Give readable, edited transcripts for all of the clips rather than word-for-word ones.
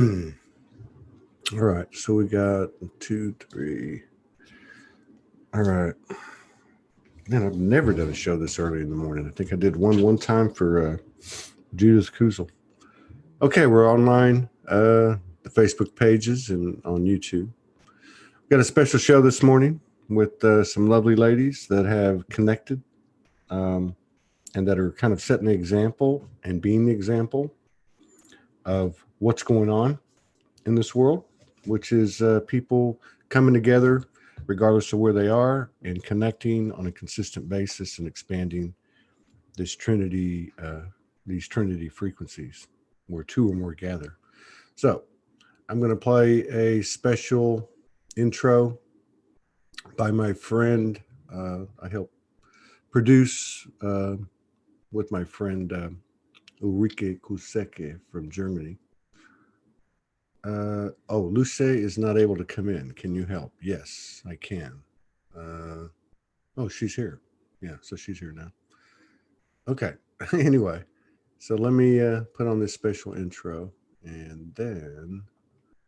All right, so we got 2, 3. All right. Man, I've never done a show this early in the morning. I think I did one time for Judith Kuzel. Okay, we're online, the Facebook pages and on YouTube. We've got a special show this morning with some lovely ladies that have connected and that are kind of setting the example and being the example of what's going on in this world, which is people coming together regardless of where they are and connecting on a consistent basis and expanding this Trinity, these Trinity frequencies where two or more gather. So I'm going to play a special intro by my friend. I help produce with my friend Ulrike Kuseke from Germany. Luce is not able to come in. Can you help? Yes, I can. She's here. Yeah, so she's here now. Okay. Anyway, so let me put on this special intro and then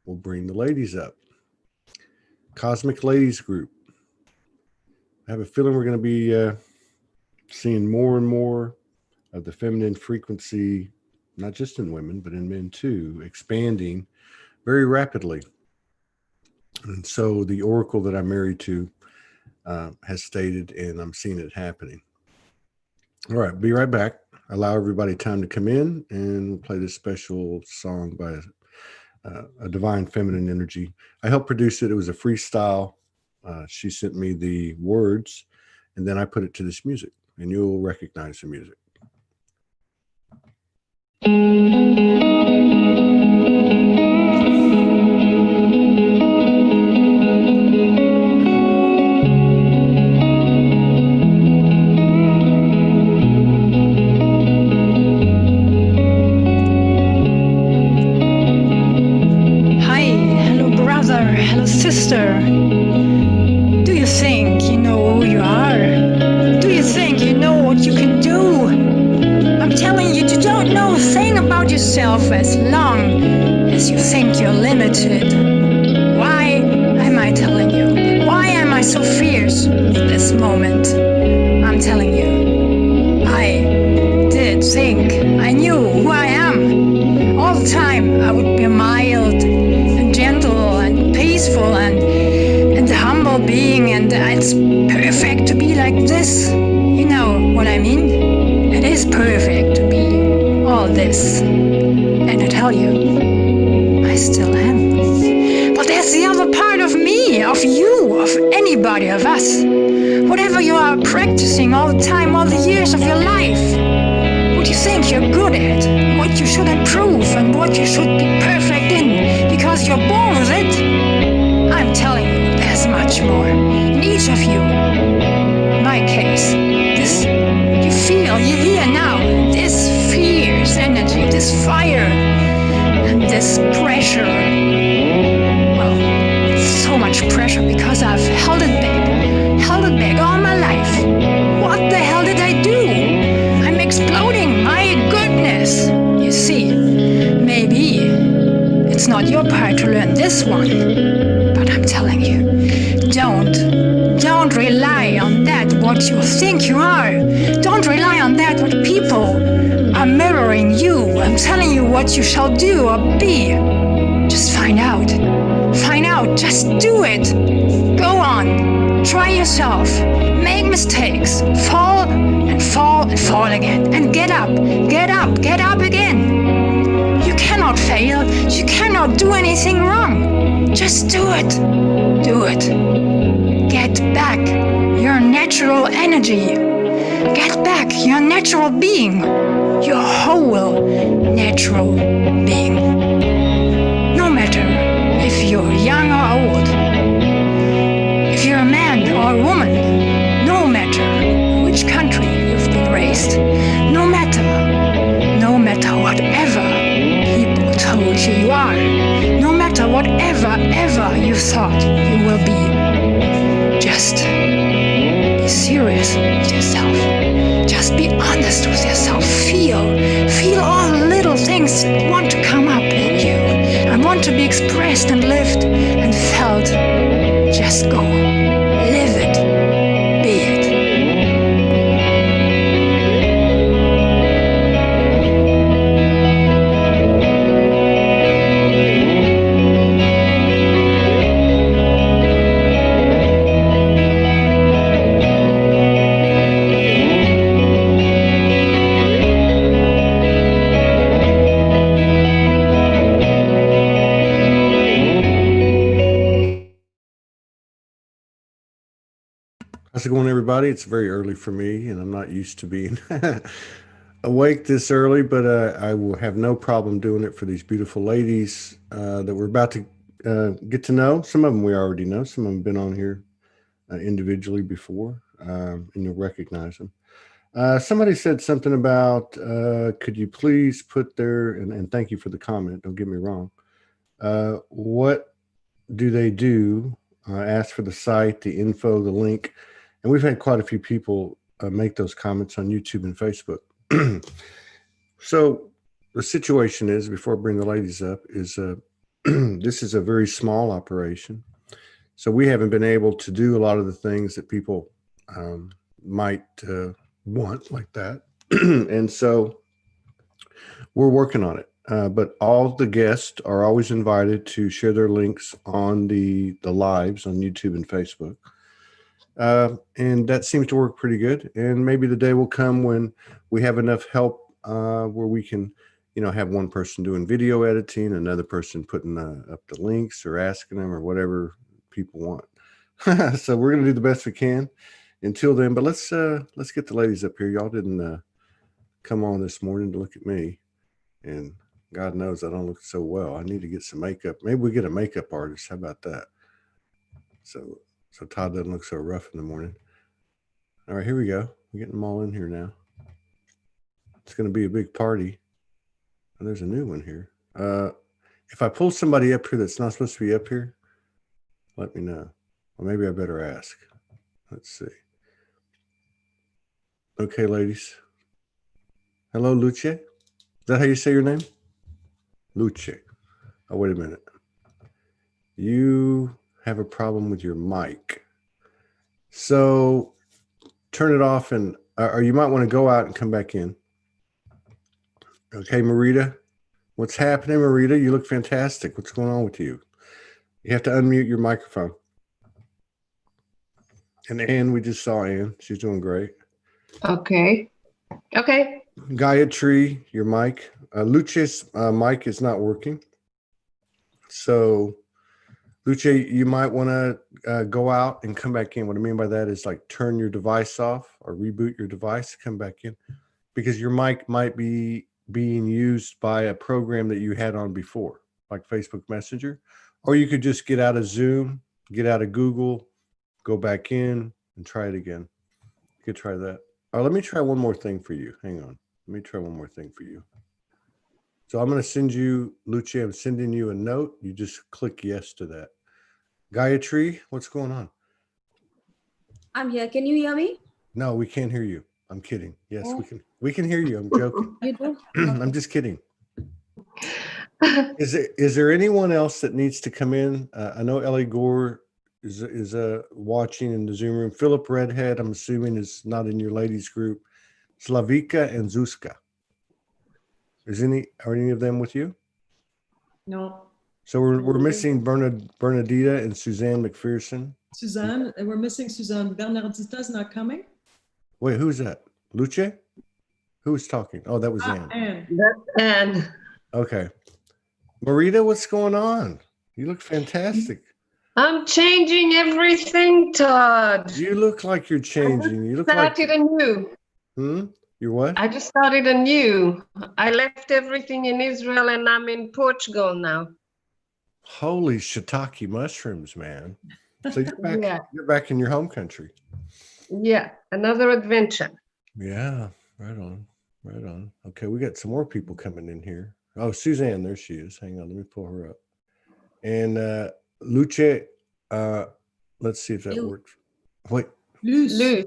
we'll bring the ladies up. Cosmic Ladies Group. I have a feeling we're going to be seeing more and more of the feminine frequency, not just in women, but in men too, expanding very rapidly. And so the oracle that I'm married to has stated, and I'm seeing it happening. All right, be right back. Allow everybody time to come in, and we'll play this special song by a divine feminine energy. I helped produce it. It was a freestyle. She sent me the words, and then I put it to this music, and you'll recognize the music. Sister, do you think you know who you are? Do you think you know what you can do? I'm telling you, you don't know a thing about yourself as long as you think you're limited. Why am I telling you? Why am I so fierce at this moment? I'm telling you, I did think I knew who I am. All the time I would be mild and gentle and peaceful and humble being, and it's perfect to be like this. You know what I mean? It is perfect to be all this. And I tell you, I still am. But there's the other part of me, of you, of anybody, of us. Whatever you are practicing all the time, all the years of your life, what you think you're good at, what you should improve, and what you should be perfect in, because you're born with it. I'm telling you, there's much more in each of you. In my case, this you feel, you hear now, this fierce energy, this fire, and this pressure. Well, it's so much pressure because I've held it back all my life. What the hell did I do? I'm exploding, my goodness. You see, maybe it's not your part to learn this one. But I'm telling you, don't rely on that what you think you are. Don't rely on that what people are mirroring you. I'm telling you what you shall do or be. Just find out, just do it. Go on, try yourself, make mistakes, fall and fall and fall again, and get up again. You cannot fail, you cannot do anything wrong. Just do it. Get back your natural energy. Get back your natural being. Your whole natural being. No matter if you're young or old. If you're a man or a woman. No matter which country you've been raised. No matter whatever people told you are. No matter whatever ever you thought you will be. Just be serious with yourself. Just be honest with yourself. Feel all the little things that want to come up in you. And want to be expressed and lived and felt, just go. Live it. Be it. How's it going, everybody? It's very early for me, and I'm not used to being awake this early, but I will have no problem doing it for these beautiful ladies that we're about to get to know. Some of them we already know. Some of them have been on here individually before, and you'll recognize them. Somebody said something about, could you please put their, and thank you for the comment, don't get me wrong. What do they do? Ask for the site, the info, the link. And we've had quite a few people make those comments on YouTube and Facebook. So the situation is, before I bring the ladies up, is this is a very small operation. So we haven't been able to do a lot of the things that people might want like that. And so we're working on it. But all the guests are always invited to share their links on the lives on YouTube and Facebook. And that seems to work pretty good. And maybe the day will come when we have enough help where we can, have one person doing video editing, another person putting up the links or asking them or whatever people want. So we're going to do the best we can until then. But let's get the ladies up here. Y'all didn't come on this morning to look at me, and God knows I don't look so well. I need to get some makeup. Maybe we get a makeup artist. How about that? So Todd doesn't look so rough in the morning. All right, here we go. We're getting them all in here now. It's going to be a big party. And there's a new one here. If I pull somebody up here that's not supposed to be up here, let me know. Or maybe I better ask. Let's see. Okay, ladies. Hello, Luce. Is that how you say your name? Luce. Oh, wait a minute. You have a problem with your mic. So turn it off, and or you might want to go out and come back in. Okay, Marita. What's happening, Marita? You look fantastic. What's going on with you? You have to unmute your microphone. And Ann, we just saw Ann. She's doing great. Okay. Gayatri, your mic. Luce's mic is not working. So, Luce, you might want to go out and come back in. What I mean by that is like turn your device off or reboot your device, come back in, because your mic might be being used by a program that you had on before, like Facebook Messenger. Or you could just get out of Zoom, get out of Google, go back in and try it again. You could try that. All right, let me try one more thing for you. Hang on. Let me try one more thing for you. So I'm going to send you, Luce, I'm sending you a note. You just click yes to that. Gayatri, what's going on? I'm here. Can you hear me? No, we can't hear you. I'm kidding. Yes, we can hear you. I'm joking. You do? I'm just kidding. Is there anyone else that needs to come in? I know Ellie Gore is watching in the Zoom room. Philip Redhead, I'm assuming, is not in your ladies group. Slavika and Zuzka. Are any of them with you? No. So we're missing Bernadita and Suzanne McPherson. Suzanne, we're missing Suzanne. Bernardita's not coming. Wait, who's that? Luce? Who's talking? Oh, that was Ann. Anne. That's Anne. Okay. Marita, what's going on? You look fantastic. I'm changing everything, Todd. You look like you're changing. You look Started anew. You're what? I just started anew. I left everything in Israel and I'm in Portugal now. Holy shiitake mushrooms, man. So you're back, Yeah. You're back in your home country. Yeah, another adventure. Yeah, right on. Right on. Okay, we got some more people coming in here. Oh, Suzanne, there she is. Hang on, let me pull her up. And Luce, let's see if that works. Wait. Luce.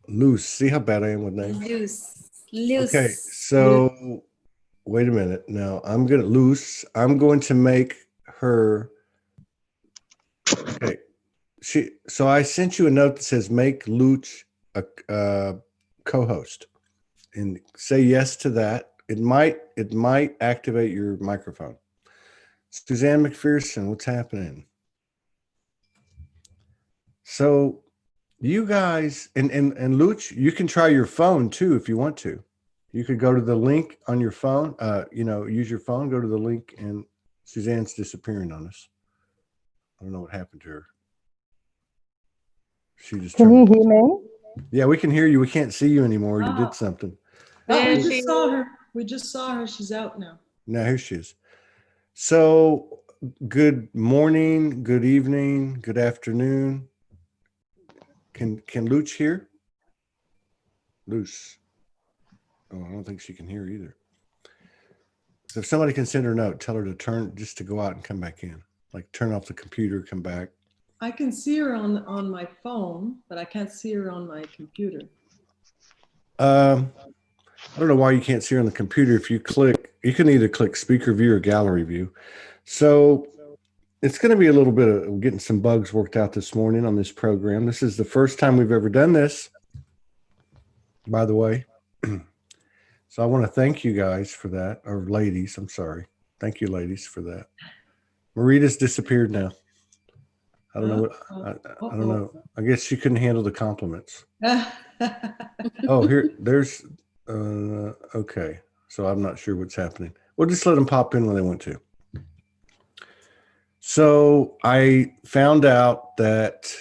Luce. See how bad I am with names? Loose. Okay, so wait a minute. Now I'm going to make her. Okay. So I sent you a note that says make Luch a co-host, and say yes to that. It might activate your microphone. Suzanne McPherson, what's happening? So you guys and Luch, you can try your phone too if you want to. You could go to the link on your phone. Use your phone, go to the link, and Suzanne's disappearing on us. I don't know what happened to her. She just Can you turned. hear me? Yeah, we can hear you. We can't see you anymore. You did Ah. something. Oh, There we she just saw her. We just saw her. She's out now. Now here she is. So good morning, good evening, good afternoon. Can Luch hear? Luce. Oh, I don't think she can hear either. So if somebody can send her a note, tell her to go out and come back in. Like turn off the computer, come back. I can see her on my phone, but I can't see her on my computer. I don't know why you can't see her on the computer. If you can either click speaker view or gallery view. So it's going to be a little bit of getting some bugs worked out this morning on this program. This is the first time we've ever done this, by the way. So I want to thank you guys for that, or ladies, I'm sorry. Thank you, ladies, for that. Marita's disappeared now. I don't know I don't know. I guess she couldn't handle the compliments. Oh, there's okay. So I'm not sure what's happening. We'll just let them pop in when they want to. So I found out that,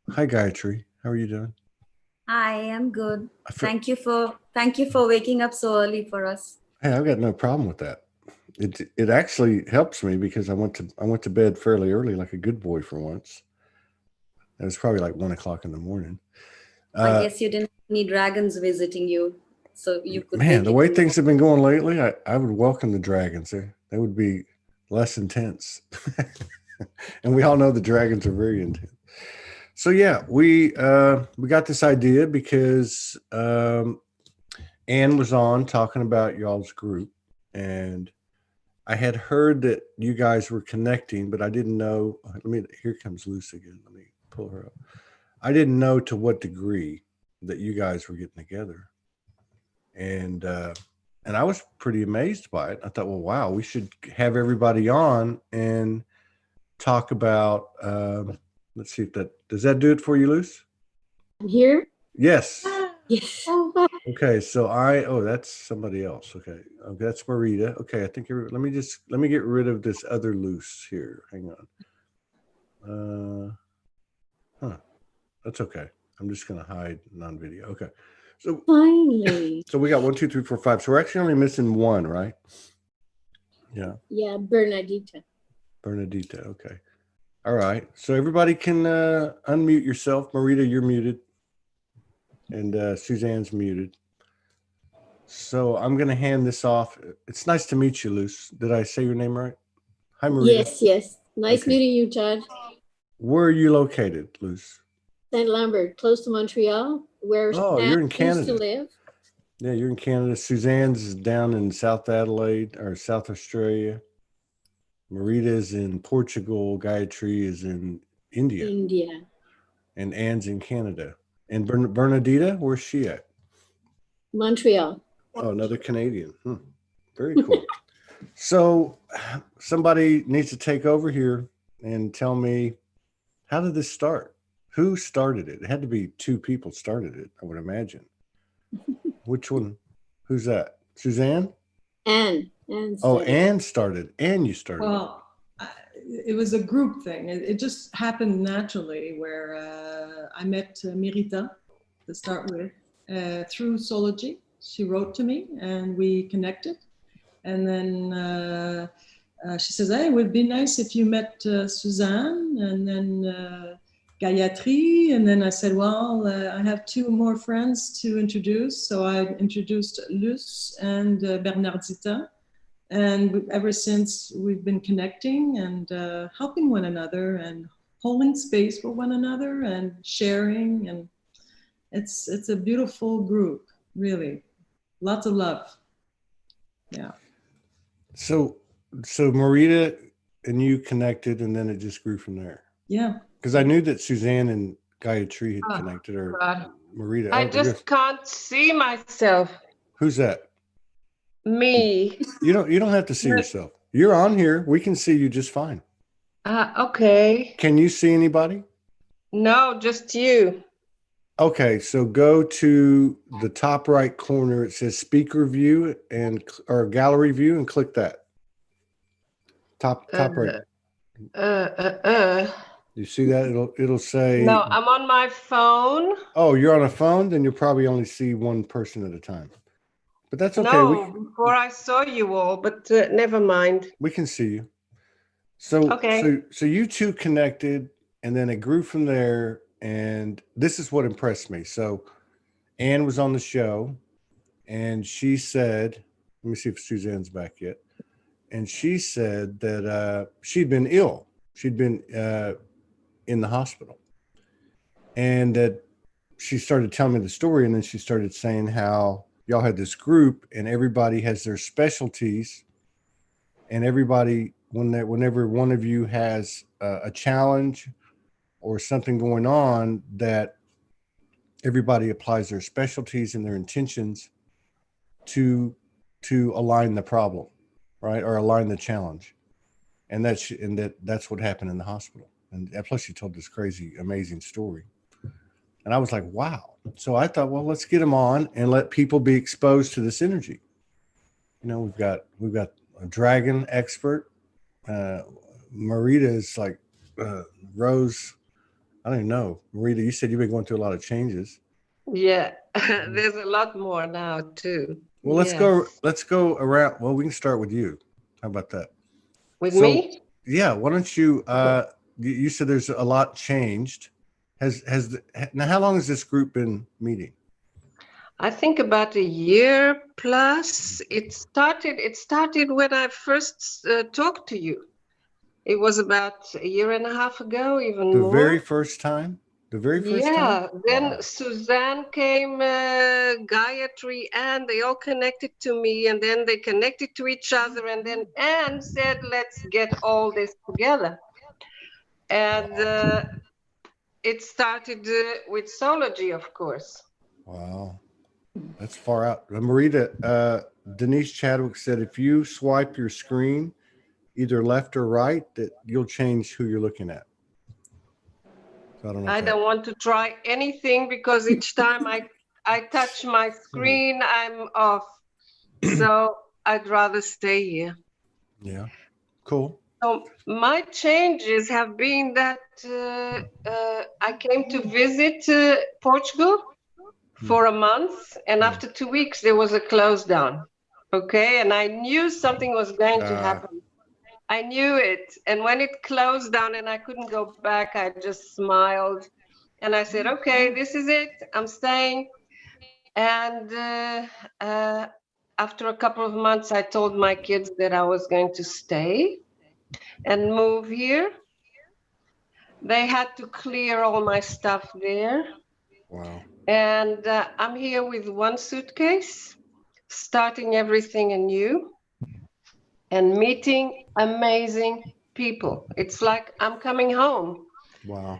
hi Gayatri, how are you doing? I am good. Thank you for waking up so early for us. Hey, I've got no problem with that. It actually helps me because I went to bed fairly early, like a good boy for once. It was probably like 1 o'clock in the morning. I guess you didn't have any dragons visiting you, so you could. Man, the way things have been going lately, I would welcome the dragons. They would be less intense, and we all know the dragons are very intense. So yeah, we got this idea because Anne was on talking about y'all's group, and I had heard that you guys were connecting, but I didn't know. Here comes Luce again. Let me pull her up. I didn't know to what degree that you guys were getting together, and I was pretty amazed by it. I thought, well, wow, we should have everybody on and talk about. Let's see if does that do it for you, Luce? Here? Yes. Yes. Okay, so that's somebody else. Okay, that's Marita. Okay, I think let me get rid of this other Luce here. Hang on. That's okay. I'm just gonna hide non-video. Okay, so Finally. So we got 1, 2, 3, 4, 5. So we're actually only missing one, right? Yeah. Yeah, Bernadita. Bernadita. Okay. All right. So everybody can unmute yourself. Marita, you're muted. And Suzanne's muted. So I'm going to hand this off. It's nice to meet you, Luce. Did I say your name right? Hi, Marita. Yes. Nice meeting you, Todd. Where are you located, Luce? St. Lambert, close to Montreal, where you're in Canada. used to live. Yeah, you're in Canada. Suzanne's down in South Adelaide or South Australia. Marita is in Portugal. Gayatri is in India. And Anne's in Canada. And Bernadita, where's she at? Montreal. Oh, another Canadian. Very cool. So somebody needs to take over here and tell me, how did this start? Who started it? It had to be two people started it, I would imagine. Which one? Who's that? Suzanne? Anne. Anne started. Anne, you started. Well, it was a group thing. It just happened naturally where I met Mirita to start with through Soology. She wrote to me and we connected. And then she says, hey, it would be nice if you met Suzanne and then Gayatri. And then I said, well, I have two more friends to introduce. So I introduced Luce and Bernardita. And ever since we've been connecting and helping one another and holding space for one another and sharing. And it's a beautiful group, really. Lots of love. Yeah. So Marita and you connected, and then it just grew from there. Yeah. Because I knew that Suzanne and Gayatri had connected, or God. Marita. I just can't see myself. Who's that? Me. You don't have to see yourself. You're on here. We can see you just fine. Okay. Can you see anybody? No, just you. Okay, so go to the top right corner. It says speaker view or gallery view, and click that. Top right. You see that? It'll say. No, I'm on my phone. Oh, you're on a phone? Then you'll probably only see one person at a time. But that's okay. No, before I saw you all, but never mind. We can see you. So, okay. So you two connected, and then it grew from there. And this is what impressed me. So Anne was on the show, and she said, let me see if Suzanne's back yet. And she said that she'd been ill. She'd been in the hospital. And that she started telling me the story, and then she started saying how y'all had this group, and everybody has their specialties, and everybody, whenever one of you has a challenge or something going on, that everybody applies their specialties and their intentions to align the problem, right, or align the challenge, and that's what happened in the hospital. And plus, she told this crazy, amazing story, and I was like, wow. So I thought, well, let's get them on and let people be exposed to this energy. You know, we've got a dragon expert. Marita is like Rose. I don't even know. Marita, you said you've been going through a lot of changes. Yeah, there's a lot more now too. Well, let's go around. Well, we can start with you. How about that? With me? Yeah. Why don't you? You said there's a lot changed. Now? How long has this group been meeting? I think about a year plus. It started when I first talked to you. It was about a year and a half ago, even more. The very first time? Yeah, then Suzanne came, Gayatri, and they all connected to me, and then they connected to each other, and then Anne said, let's get all this together. And it started with Soulology, of course. Wow. That's far out. Marita, Denise Chadwick said, if you swipe your screen either left or right, that you'll change who you're looking at. So I don't want to try anything because each time I touch my screen, I'm off. So I'd rather stay here. Yeah, cool. So my changes have been that I came to visit Portugal for a month, and after 2 weeks there was a close down. Okay, and I knew something was going to happen. I knew it. And when it closed down and I couldn't go back, I just smiled. And I said, okay, this is it. I'm staying. And after a couple of months, I told my kids that I was going to stay and move here. They had to clear all my stuff there. Wow. And I'm here with one suitcase, starting everything anew. And meeting amazing people. It's like I'm coming home. Wow.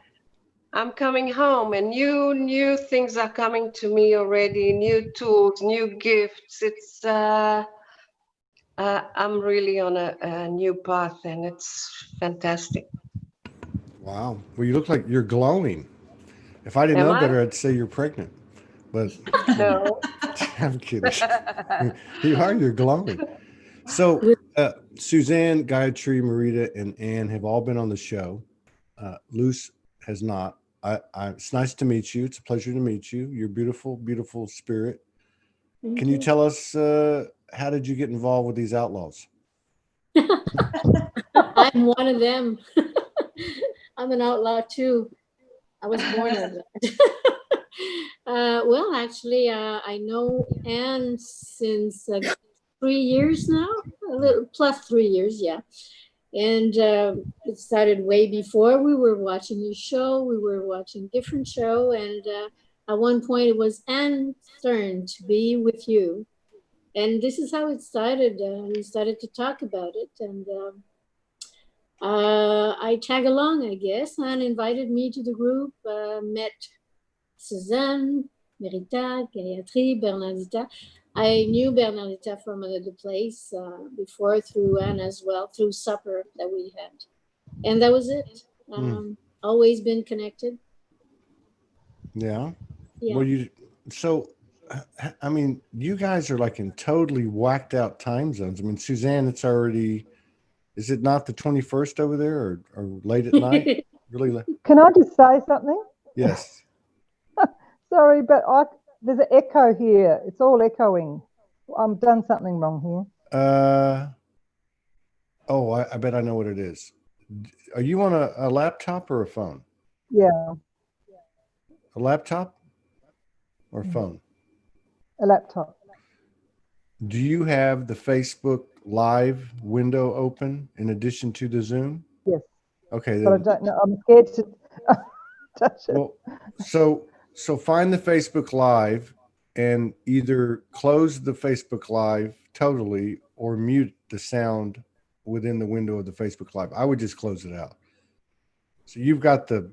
I'm coming home, and new things are coming to me already, new tools, new gifts. It's I'm really on a new path, and it's fantastic. Wow. Well, you look like you're glowing. If I didn't know better, I'd say you're pregnant. But no. I'm kidding. You're glowing. So Suzanne, Gayatri, Marita, and Anne have all been on the show. Luce has not. It's nice to meet you. It's a pleasure to meet you. You're beautiful, beautiful spirit. Can you tell us how did you get involved with these outlaws? I'm one of them. I'm an outlaw too. I was born as that. Well, actually, I know Anne since 3 years now, a little plus 3 years, yeah. And it started way before. We were watching your show. We were watching different show. And at one point it was Anne's turn to be with you. And this is how it started. We started to talk about it, and I tag along, I guess, and invited me to the group. Met Suzanne, Merita, Gayatri, Bernardita. I knew Bernardita from another place before through Anne as well, through supper that we had. And that was it. Always been connected. Yeah. Yeah. Well, I mean, you guys are like in totally whacked out time zones. I mean, Suzanne, it's already, is it not the 21st over there or late at night? Really late? Can I just say something? Yes. Sorry, but there's an echo here. It's all echoing. I've done something wrong here. Oh, I bet I know what it is. Are you on a laptop or a phone? Yeah. A laptop or phone? A laptop. Do you have the Facebook Live window open in addition to the Zoom? Yes. Okay. But I don't know. I'm scared to touch it. Well, so find the Facebook Live and either close the Facebook Live totally or mute the sound within the window of the Facebook Live. I would just close it out. So you've got the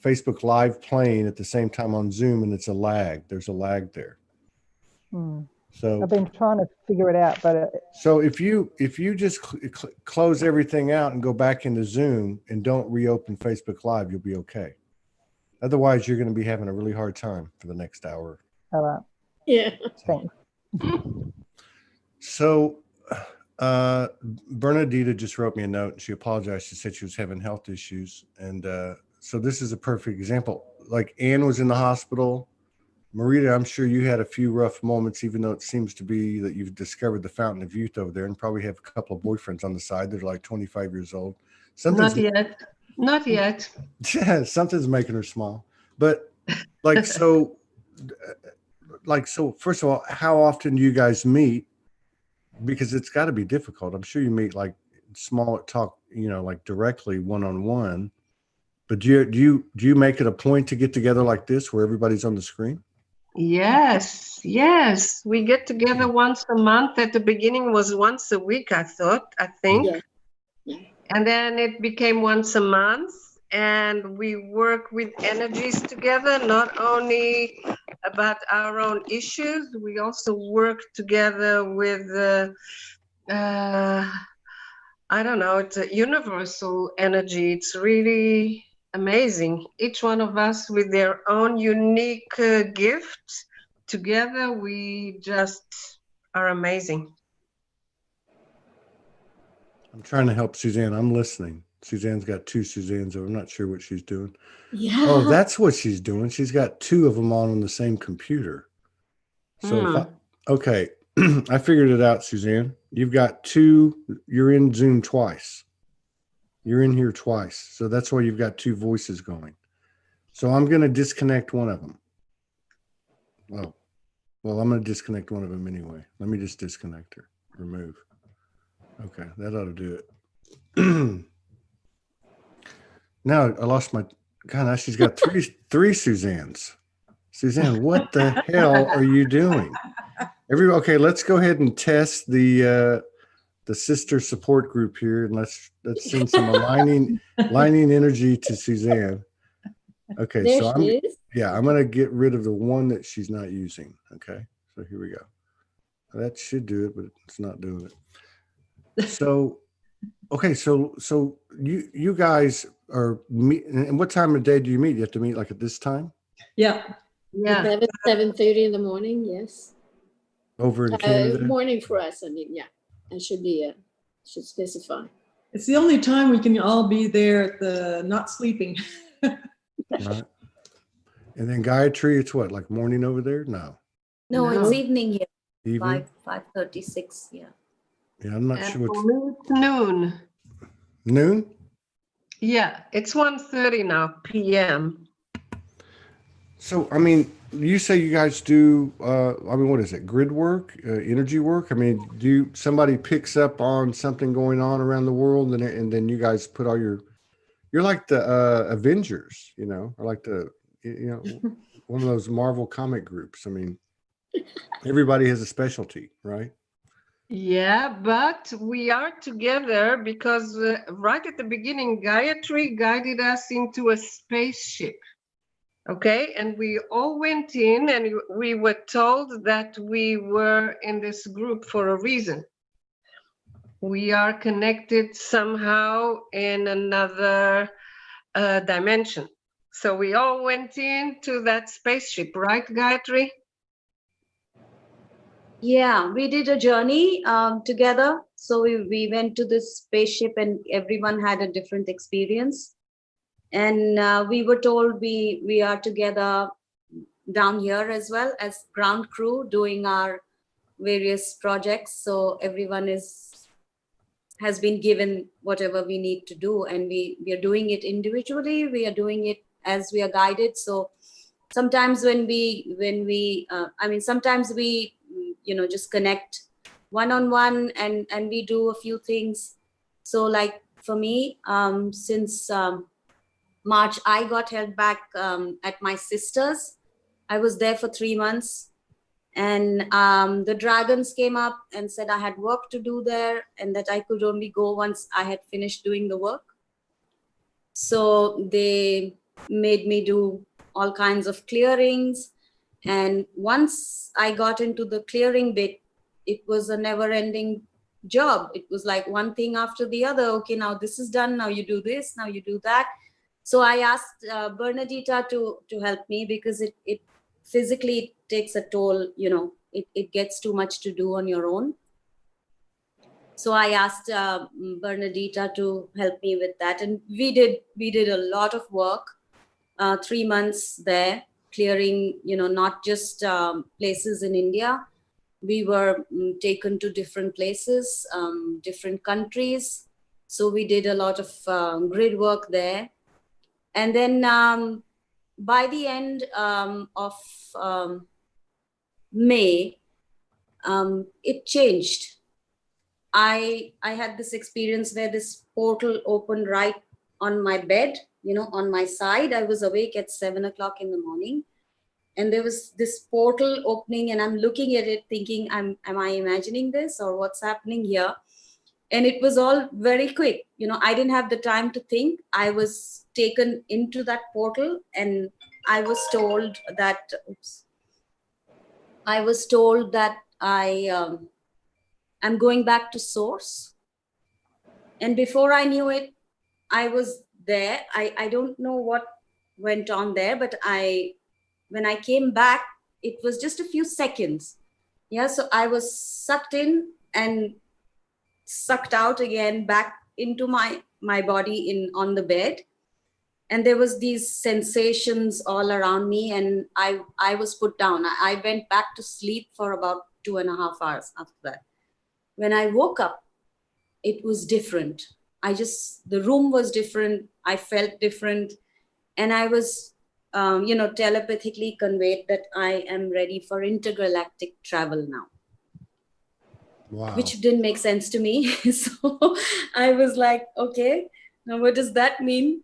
Facebook Live playing at the same time on Zoom, and it's a lag. There's a lag there. So I've been trying to figure it out, but so if you just close everything out and go back into Zoom and don't reopen Facebook Live, you'll be okay. Otherwise, you're going to be having a really hard time for the next hour. all right. Yeah. Thanks. So Bernadita just wrote me a note and she apologized. She said she was having health issues. And so this is a perfect example. Like Anne was in the hospital. Marita, I'm sure you had a few rough moments, even though it seems to be that you've discovered the fountain of youth over there and probably have a couple of boyfriends on the side that are like 25 years old. Not yet. Not yet. Yeah, something's making her smile. But so first of all, how often do you guys meet? Because it's got to be difficult. I'm sure you meet like small talk, like directly one-on-one. But do you make it a point to get together like this where everybody's on the screen? Yes. We get together once a month. At the beginning was once a week, I think. Yeah. And then it became once a month. And we work with energies together, not only about our own issues, we also work together with, I don't know, it's a universal energy. It's really amazing. Each one of us with their own unique gift. Together, we just are amazing. I'm trying to help Suzanne. I'm listening. Suzanne's got two Suzannes over. I'm not sure what she's doing. Yeah. Oh, that's what she's doing. She's got two of them on the same computer. So, okay, I figured it out, Suzanne. You've got two. You're in Zoom twice. You're in here twice. So that's why you've got two voices going. So I'm going to disconnect one of them. Oh, well, I'm going to disconnect one of them anyway. Let me just disconnect her. Remove. Okay, that ought to do it. Now I lost my, God, now she's got three Suzannes. Suzanne, what the hell are you doing? Okay, let's go ahead and test the sister support group here, and let's send some aligning energy to Suzanne. Okay, There so she is. I'm gonna get rid of the one that she's not using. Okay, so here we go. That should do it, but it's not doing it. So, okay, so you guys are meet, and what time of day do you meet? You have to meet like at this time? Yeah. 7:30 in the morning. Yes. Over in Canada? Morning for us. I mean, yeah. I should specify. It's the only time we can all be there at the not sleeping. Right. And then Gayatri, it's what, like morning over there? No. No, it's evening here. Evening? 5:36. Yeah. Yeah, I'm not sure For what's me, it's noon. noon. Yeah, it's 1:30 now, p.m. So, I mean, you say you guys do, what is it? Grid work, energy work? I mean, somebody picks up on something going on around the world and then you guys put all you're like the Avengers, or like one of those Marvel comic groups. I mean, Everybody has a specialty, right? Yeah, but we are together because right at the beginning, Gayatri guided us into a spaceship. Okay, and we all went in and we were told that we were in this group for a reason. We are connected somehow in another dimension. So we all went into that spaceship, right, Gayatri? Yeah, we did a journey together. So we went to this spaceship and everyone had a different experience. And we were told we are together down here as well as ground crew doing our various projects. So everyone has been given whatever we need to do, and we are doing it individually. We are doing it as we are guided. So sometimes when we sometimes we just connect one-on-one and we do a few things. So like for me, since March, I got held back at my sister's. I was there for 3 months, and the dragons came up and said I had work to do there and that I could only go once I had finished doing the work. So they made me do all kinds of clearings. And once I got into the clearing bit, it was a never-ending job. It was like one thing after the other. Okay, now this is done. Now you do this. Now you do that. So I asked Bernadita to help me because it physically takes a toll. It gets too much to do on your own. So I asked Bernadita to help me with that, and we did a lot of work. 3 months there, clearing, not just places in India. We were taken to different places, different countries. So we did a lot of grid work there. And then by the end of May, it changed. I had this experience where this portal opened right on my bed, on my side. I was awake at 7 o'clock in the morning, and there was this portal opening, and I'm looking at it thinking, am I imagining this or what's happening here? And it was all very quick. I didn't have the time to think. I was taken into that portal, and I was told that, I'm going back to source. And before I knew it, I was there. I don't know what went on there, but when I came back, it was just a few seconds. Yeah, so I was sucked in and sucked out again back into my body on the bed. And there was these sensations all around me, and I was put down. I went back to sleep for about 2.5 hours after that. When I woke up, it was different. The room was different. I felt different. And I was, telepathically conveyed that I am ready for intergalactic travel now. Wow. Which didn't make sense to me. So I was like, okay, now what does that mean?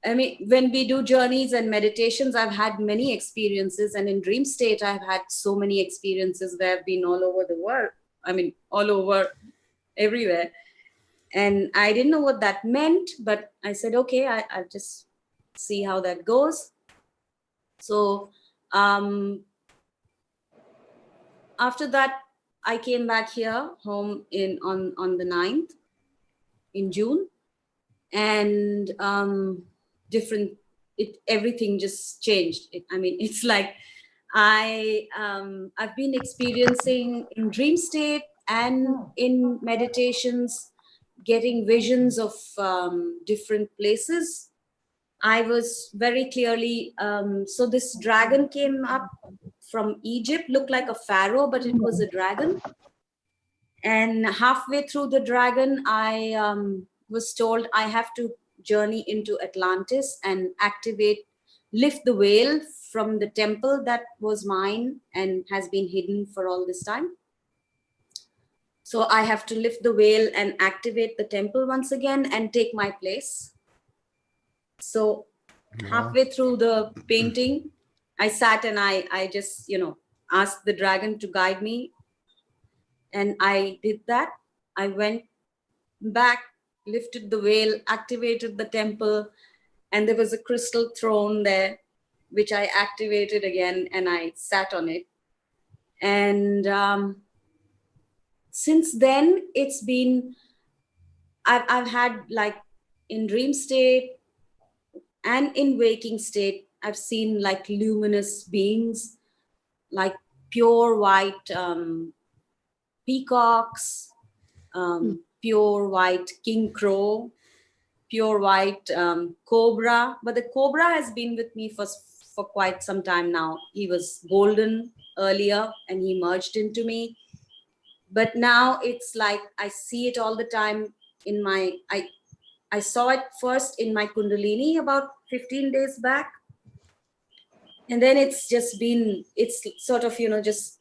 I mean, when we do journeys and meditations, I've had many experiences. And in dream state, I've had so many experiences where I've been all over the world. I mean, all over, everywhere. And I didn't know what that meant, but I said, okay, I'll just see how that goes. So after that, I came back here home on the 9th in June, and everything just changed. It's like I've been experiencing in dream state and in meditations, getting visions of different places. I was very clearly, so this dragon came up from Egypt, looked like a pharaoh, but it was a dragon. And halfway through the dragon, I was told I have to journey into Atlantis and lift the veil from the temple that was mine and has been hidden for all this time. So I have to lift the veil and activate the temple once again and take my place. So halfway through the painting, I sat and I just, ask the dragon to guide me. And I did that. I went back, lifted the veil, activated the temple, and there was a crystal throne there, which I activated again, and I sat on it. And since then, it's been, I've had, like, in dream state and in waking state, I've seen like luminous beings, like pure white peacocks, pure white king crow, pure white cobra. But the cobra has been with me for quite some time now. He was golden earlier and he merged into me. But now it's like I see it all the time in my, I saw it first in my Kundalini about 15 days back. And then it's just been, it's sort of, just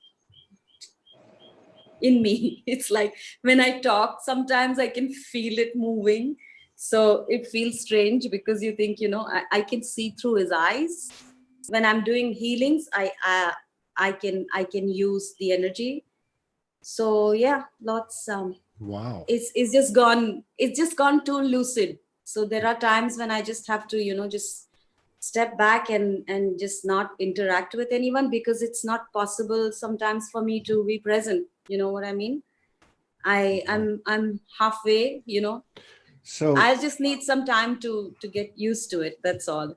in me. It's like when I talk, sometimes I can feel it moving. So it feels strange because you think, I can see through his eyes. When I'm doing healings, I can use the energy. So yeah, lots. Wow. It's just gone too lucid. So there are times when I just have to, just step back and just not interact with anyone, because it's not possible sometimes for me to be present. You know what I mean? I'm halfway, So I just need some time to get used to it. That's all.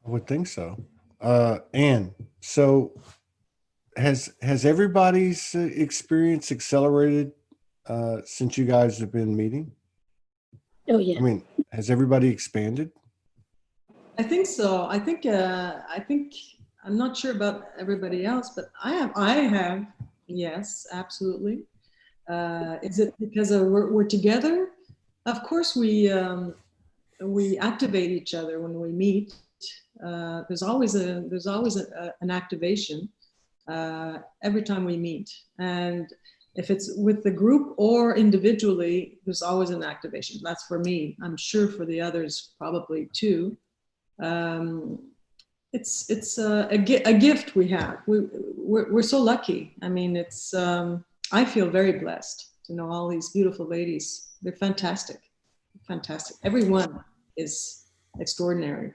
I would think so. And so has everybody's experience accelerated since you guys have been meeting? Oh, yeah. I mean, has everybody expanded? I think so. I think I'm not sure about everybody else, but I have, yes, absolutely. Is it because we're together? Of course, we activate each other when we meet. There's always an activation every time we meet, and if it's with the group or individually, there's always an activation. That's for me. I'm sure for the others probably too. It's a gift we have. We're so lucky. I mean, it's I feel very blessed to know all these beautiful ladies. They're fantastic. Everyone is extraordinary.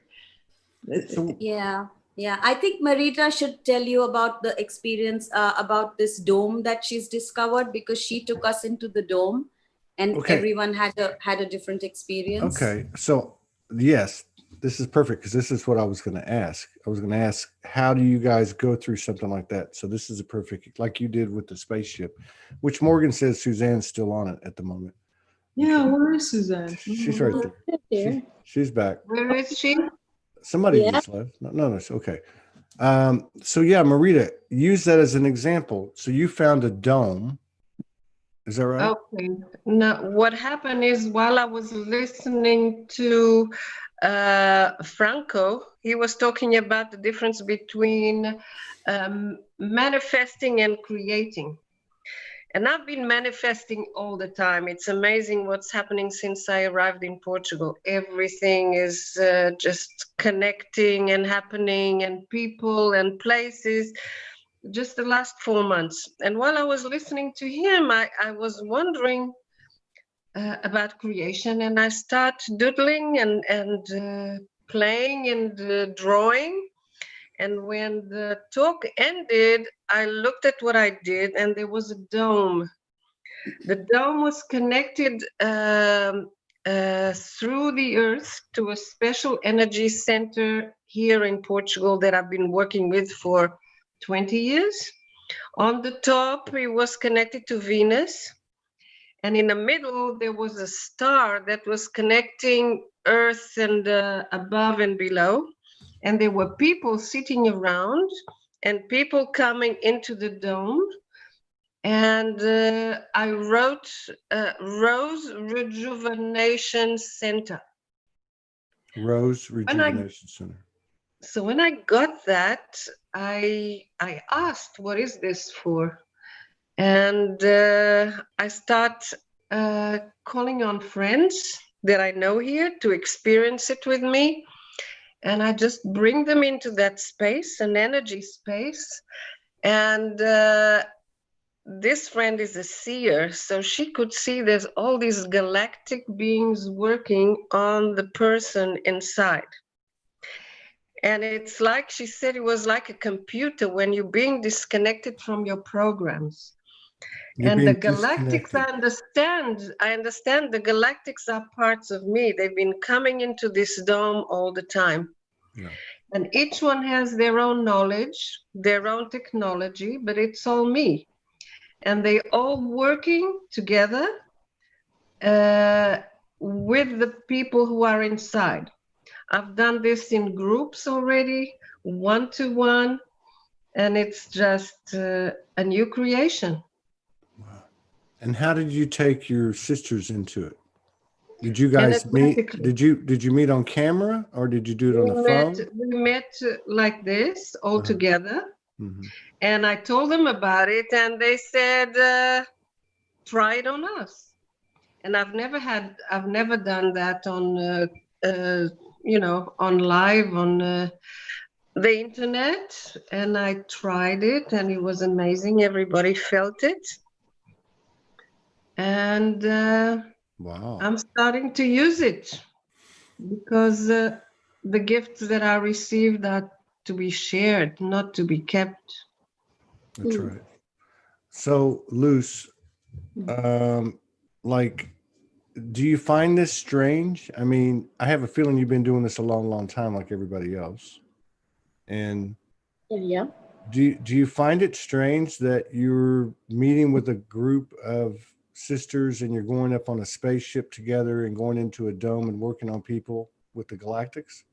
Yeah. I think Marita should tell you about the experience about this dome that she's discovered, because she took us into the dome, and everyone had a different experience. Okay, so yes, this is perfect, because this is what I was going to ask. I was going to ask, how do you guys go through something like that? So this is a perfect, like you did with the spaceship, which Morgan says Suzanne's still on it at the moment. Yeah, where is Suzanne? She's right there. She's back. Where is she? Somebody just left. No, it's okay. So yeah, Marita, use that as an example. So you found a dome. Is that right? Okay. Now, what happened is, while I was listening to Franco, he was talking about the difference between manifesting and creating. And I've been manifesting all the time. It's amazing what's happening since I arrived in Portugal. Everything is just connecting and happening, and people and places, just the last 4 months. And while I was listening to him, I was wondering about creation, and I start doodling and playing and drawing. And when the talk ended, I looked at what I did, and there was a dome. The dome was connected through the earth to a special energy center here in Portugal that I've been working with for 20 years. On the top, it was connected to Venus. And in the middle, there was a star that was connecting Earth and above and below. And there were people sitting around and people coming into the dome. And I wrote Rose Rejuvenation Center. Rose Rejuvenation Center. So when I got that, I asked, what is this for? And I start calling on friends that I know here to experience it with me. And I just bring them into that space, an energy space. And this friend is a seer, so she could see there's all these galactic beings working on the person inside. And it's like she said, it was like a computer when you're being disconnected from your programs. And the galactics, I understand the galactics are parts of me. They've been coming into this dome all the time. Yeah. And each one has their own knowledge, their own technology, but it's all me. And they all working together with the people who are inside. I've done this in groups already, one-to-one, and it's just a new creation. Wow. And how did you take your sisters into it? Did you guys meet? Did you meet on camera or did you do it on the phone? We met like this all together. Mm-hmm. And I told them about it and they said, try it on us. And I've never done that on, on live on the internet. And I tried it and it was amazing. Everybody felt it. And wow. I'm starting to use it because the gifts that I received are to be shared, not to be kept. That's right. So, Luce, like, do you find this strange? I mean, I have a feeling you've been doing this a long, long time, like everybody else. And yeah, do you find it strange that you're meeting with a group of sisters and you're going up on a spaceship together and going into a dome and working on people with the galactics?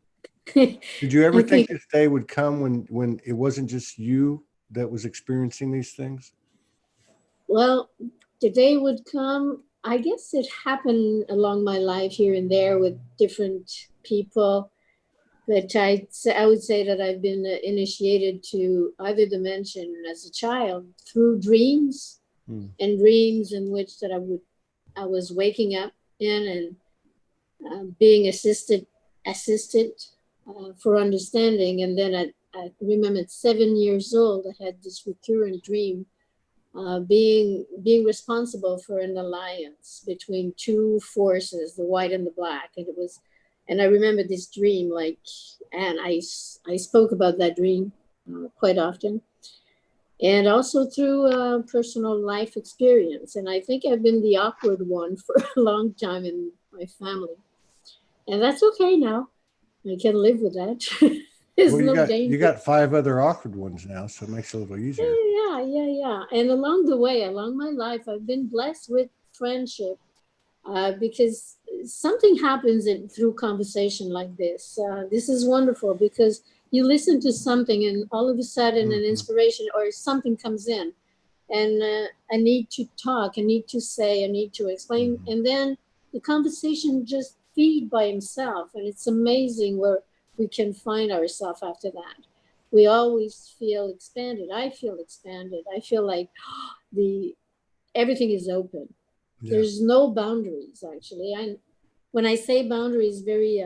Did you ever think this day would come when it wasn't just you that was experiencing these things? Well, the day would come. I guess it happened along my life here and there with different people. But I would say that I've been initiated to either dimension as a child through dreams and dreams in which that I was waking up in and being assisted for understanding. And then I remember at 7 years old, I had this recurrent dream being responsible for an alliance between two forces, the white and the black. And I remember this dream, and I spoke about that dream quite often. And also through personal life experience. And I think I've been the awkward one for a long time in my family. And that's okay now. I can live with that. There's well, no danger. You got 5 other awkward ones now, so it makes it a little easier. Yeah. And along the way, along my life, I've been blessed with friendship because something happens through conversation like this. This is wonderful because you listen to something and all of a sudden an inspiration or something comes in and I need to talk, I need to say, I need to explain. And then the conversation just feed by himself. And it's amazing where we can find ourselves after that. We always feel expanded. I feel expanded. I feel like everything is open. Yeah. There's no boundaries, actually. When I say boundaries, very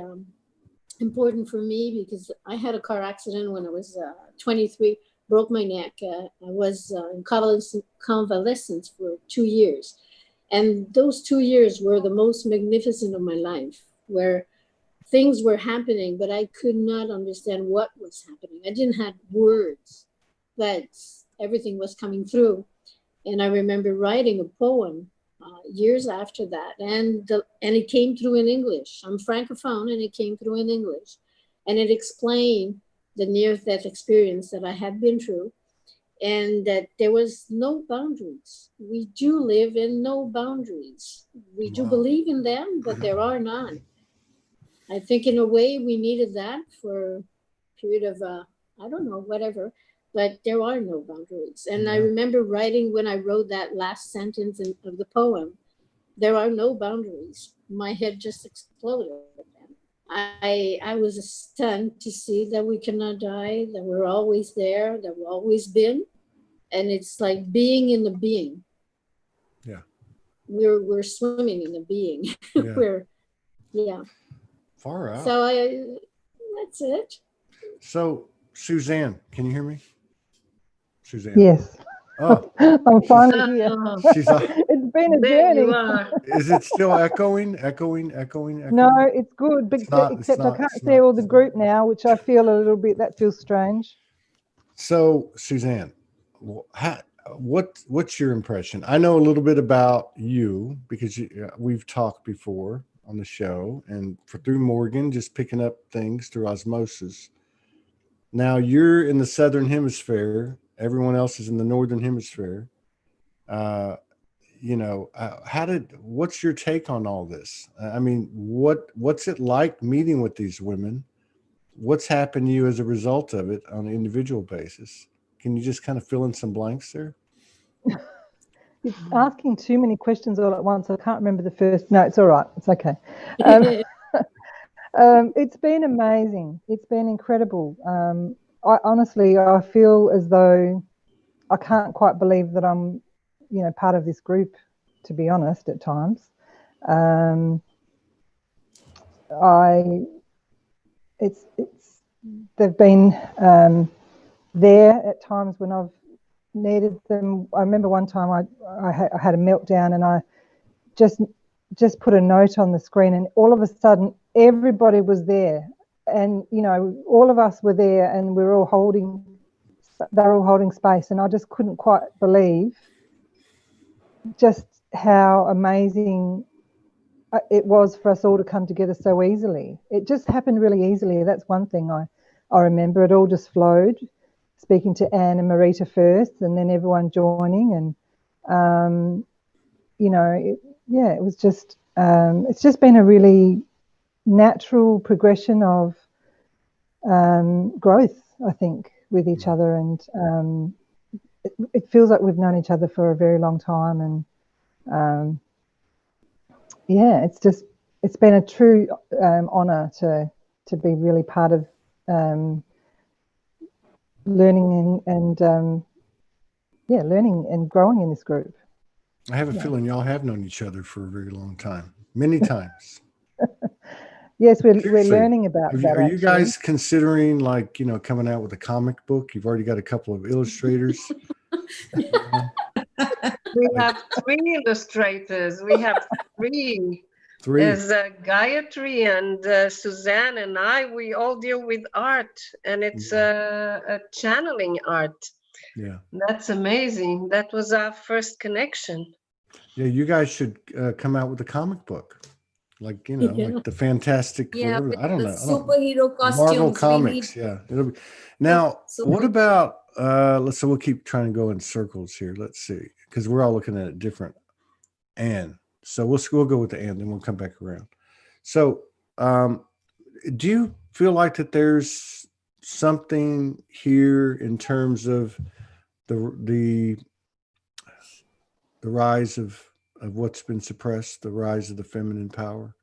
important for me because I had a car accident when I was 23, broke my neck. I was in convalescence for 2 years. And those 2 years were the most magnificent of my life, where things were happening, but I could not understand what was happening. I didn't have words, but everything was coming through. And I remember writing a poem years after that, and it came through in English. I'm Francophone, and it came through in English. And it explained the near-death experience that I had been through, and that there was no boundaries. We do live in no boundaries. We do believe in them, but there are none. I think in a way we needed that for a period of, I don't know, whatever, but there are no boundaries. And I remember writing, when I wrote that last sentence of the poem, there are no boundaries. My head just exploded. I was stunned to see that we cannot die, that we're always there, that we've always been. And it's like being in the being. Yeah. We're swimming in the being. Yeah. Far out. So that's it. So Suzanne, can you hear me? Suzanne? Yes. Oh, I'm finally here. she's. It's been a There you journey. are. Is it still echoing? No, it's good, but It's not, except I can't it's see not. all the group now, which I feel a little bit, that feels strange. So, Suzanne, what's your impression? I know a little bit about you because we've talked before on the show, and through Morgan, just picking up things through osmosis. Now you're in the southern hemisphere. Everyone else is in the northern hemisphere. Uh, what's your take on all this? I mean, what's it like meeting with these women? What's happened to you as a result of it on an individual basis? Can you just kind of fill in some blanks there? It's asking too many questions all at once. I can't remember the first. No, it's all right. It's okay. It's been amazing. It's been incredible. I feel as though I can't quite believe that I'm, part of this group, to be honest, at times. They've been there at times when I've needed them. I remember one time I had a meltdown, and I just put a note on the screen, and all of a sudden everybody was there, and all of us were there, and they're all holding space, and I just couldn't quite believe just how amazing it was for us all to come together so easily. It just happened really easily. That's one thing I remember. It all just flowed, speaking to Anne and Marita first, and then everyone joining, and it was just it's just been a really natural progression of growth, I think, with each other, and it feels like we've known each other for a very long time, and it's been a true honor to be really part of learning and learning and growing in this group. I have a feeling y'all have known each other for a very long time, many times. Yes, we're learning about that. Are you guys considering coming out with a comic book? You've already got a couple of illustrators. We have 3 illustrators. We have 3. There's Gayatri and Suzanne and I. We all deal with art, and it's a channeling art. Yeah, that's amazing. That was our first connection. Yeah, you guys should come out with a comic book, like like the Fantastic. Whatever. I don't know. Superhero costumes. Marvel Comics. Yeah. It'll be. Now, what about? So we'll keep trying to go in circles here. Let's see, because we're all looking at it different. And so we'll go with the and, then we'll come back around. So, do you feel like that there's something here in terms of the rise of what's been suppressed, the rise of the feminine power?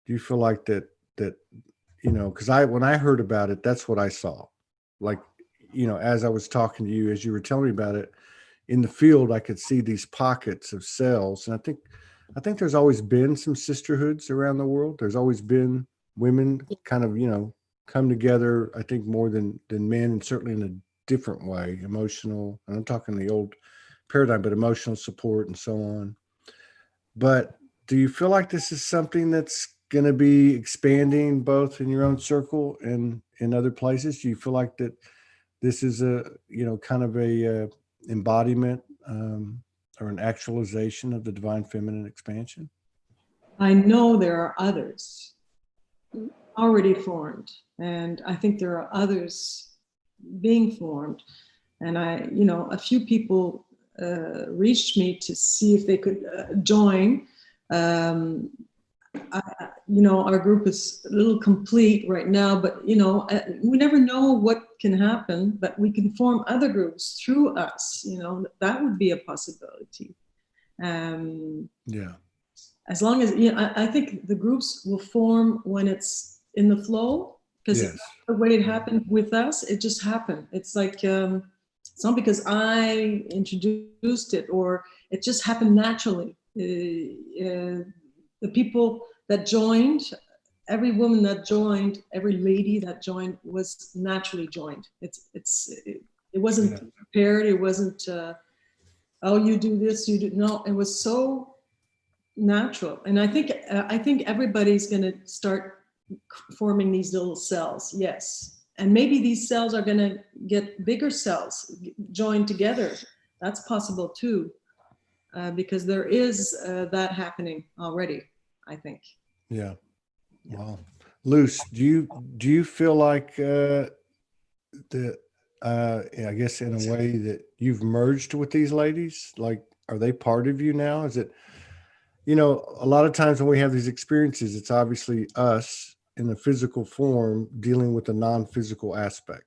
Do you feel like that because when I heard about it, that's what I saw. Like, as I was talking to you, as you were telling me about it in the field, I could see these pockets of cells. And I think there's always been some sisterhoods around the world. There's always been women kind of, come together, I think more than men, and certainly in a different way, emotional, and I'm talking the old paradigm, but emotional support and so on. But do you feel like this is something that's going to be expanding both in your own circle and in other places? Do you feel like that this is a, kind of a embodiment or an actualization of the divine feminine expansion? I know there are others already formed, and I think there are others being formed. And a few people reached me to see if they could join. Our group is a little complete right now, but we never know what can happen, but we can form other groups through us. That would be a possibility. As long as I think the groups will form when it's in the flow, because it's not the way it happened with us. It just happened. It's like it's not because I introduced it, or it just happened naturally. The people that joined, every woman that joined, every lady that joined was naturally joined. It wasn't prepared. It wasn't, oh, you do this, you do, no, it was so natural. And I think everybody's going to start forming these little cells. Yes. And maybe these cells are going to get bigger cells joined together. That's possible too, because there is that happening already, I think. Yeah. Wow. Luce, do you feel like I guess in a way that you've merged with these ladies? Like, are they part of you now? Is it, a lot of times when we have these experiences, it's obviously us in the physical form dealing with the non-physical aspect.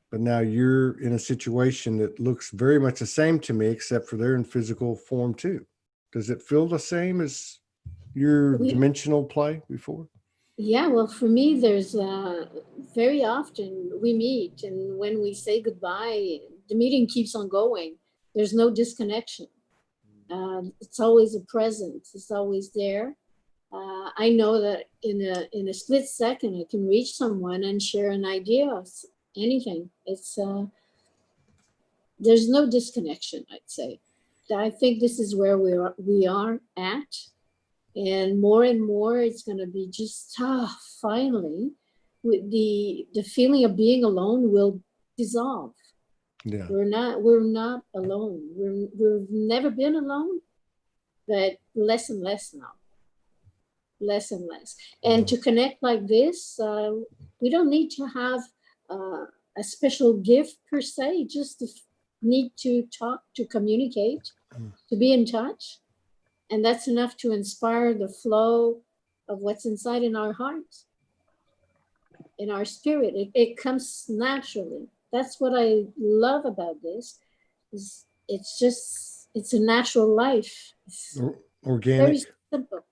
But now you're in a situation that looks very much the same to me, except for they're in physical form too. Does it feel the same as your dimensional play before? Yeah, well, for me, there's very often we meet, and when we say goodbye, the meeting keeps on going. There's no disconnection. It's always a presence. It's always there. I know that in a split second, I can reach someone and share an idea of anything. It's there's no disconnection, I'd say. I think this is where we are at. And more it's going to be just finally, with the feeling of being alone will dissolve. Yeah, we're not alone. We've never been alone, but less and less now. Less and less. And to connect like this, we don't need to have a special gift per se. Just need to talk, to communicate, to be in touch. And that's enough to inspire the flow of what's inside in our hearts, in our spirit. It comes naturally. That's what I love about this. It's a natural life. It's organic. very simple.